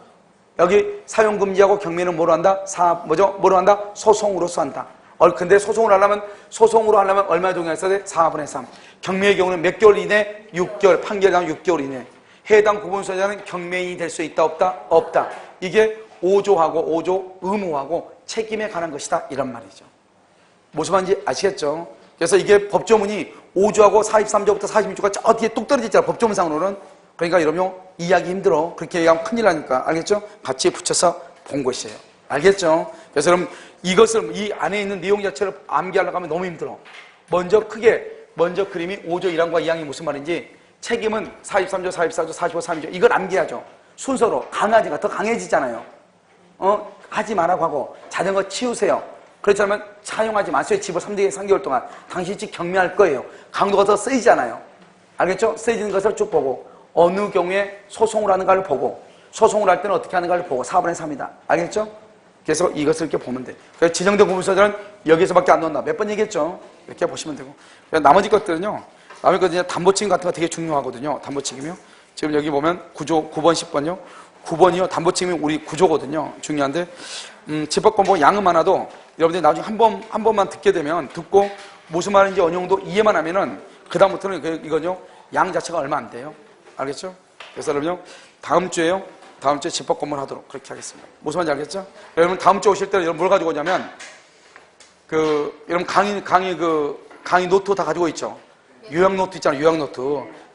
여기 사용금지하고 경매는 뭐로 한다? 뭐로 한다? 소송으로서 한다. 근데 소송으로 하려면 얼마의 동의가 있어야 돼? 4분의 3. 경매의 경우는 몇 개월 이내? 6개월. 판결이 나면 6개월 이내. 해당 구분 소유자는 경매인이 될 수 있다 없다? 없다. 이게 5조하고 5조 의무하고 책임에 관한 것이다 이런 말이죠. 무슨 말인지 아시겠죠? 그래서 이게 법조문이 5조하고 43조부터 46조가 저 뒤에 뚝 떨어져 있잖아 법조문상으로는. 그러니까 여러분 이해하기 힘들어. 그렇게 얘기하면 큰일 나니까 알겠죠? 같이 붙여서 본 것이에요. 알겠죠? 그래서 여러분 이것을 이 안에 있는 내용 자체를 암기하려고 하면 너무 힘들어. 먼저 그림이 5조 1항과 2항이 무슨 말인지 책임은 43조, 44조, 45, 32조 이걸 암기하죠. 순서로 강아지가 더 강해지잖아요. 하지 말라고 하고 자전거 치우세요. 그렇지 않으면 사용하지 마세요. 집을 3개월 동안 당신 집 경매할 거예요. 강도가 더 세지잖아요. 알겠죠? 세지는 것을 쭉 보고 어느 경우에 소송을 하는가를 보고 소송을 할 때는 어떻게 하는가를 보고 4분의 3이다. 알겠죠? 그래서 이것을 이렇게 보면 돼. 그래서 지정된 구분소유자는 여기서밖에 안 나온다. 몇 번 얘기했죠? 이렇게 보시면 되고 나머지 것들은요. 담보책임 같은 거 되게 중요하거든요. 담보책임이요. 지금 여기 보면 9조 9번 10번요. 9번이요. 담보책임이 우리 구조거든요. 중요한데 집합권보 양은 많아도 여러분들이 나중에 한 번만 듣게 되면 듣고 무슨 말인지 어느 정도 이해만 하면은 그 다음부터는 이거죠. 양 자체가 얼마 안 돼요. 알겠죠? 그래서 여러분요. 다음 주에 집합권보를 하도록 그렇게 하겠습니다. 무슨 말인지 알겠죠? 여러분 다음 주에 오실 때는 여러분 뭘 가지고 오냐면 여러분 강의 노트 다 가지고 있죠? 요약 노트 있잖아요. 요약 노트.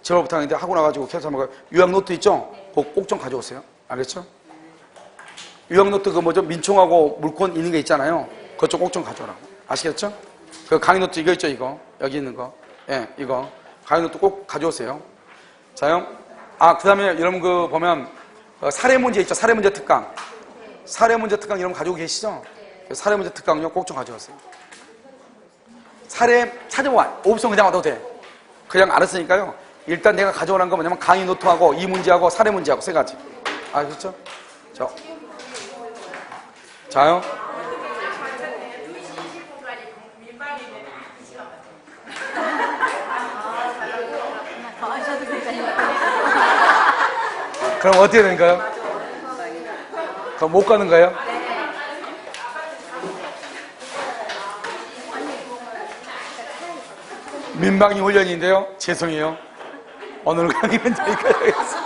제발부터 하는데 하고 나가지고 계속 한번 요약 노트 있죠? 그거 꼭 좀 가져오세요. 알겠죠? 요약 노트 민총하고 물권 있는 게 있잖아요. 그것 좀 꼭 좀 가져오라고. 아시겠죠? 그 강의 노트 이거 있죠? 이거. 여기 있는 거. 예, 이거. 강의 노트 꼭 가져오세요. 자요. 그 다음에 여러분 보면 사례 문제 있죠? 사례 문제 특강. 사례 문제 특강 여러분 가지고 계시죠? 사례 문제 특강요 꼭 좀 가져오세요. 사례 찾아봐. 옵션 그냥 와도 돼. 그냥 알았으니까요. 일단 내가 가져오라는 건 뭐냐면 강의 노트하고 이 문제하고 사례 문제하고 세 가지. 아시겠죠? 자요. 그럼 어떻게 되는가요? 그럼 못 가는가요? 민방위 훈련인데요. 죄송해요. 오늘 강의는 여기까지 하겠습니다.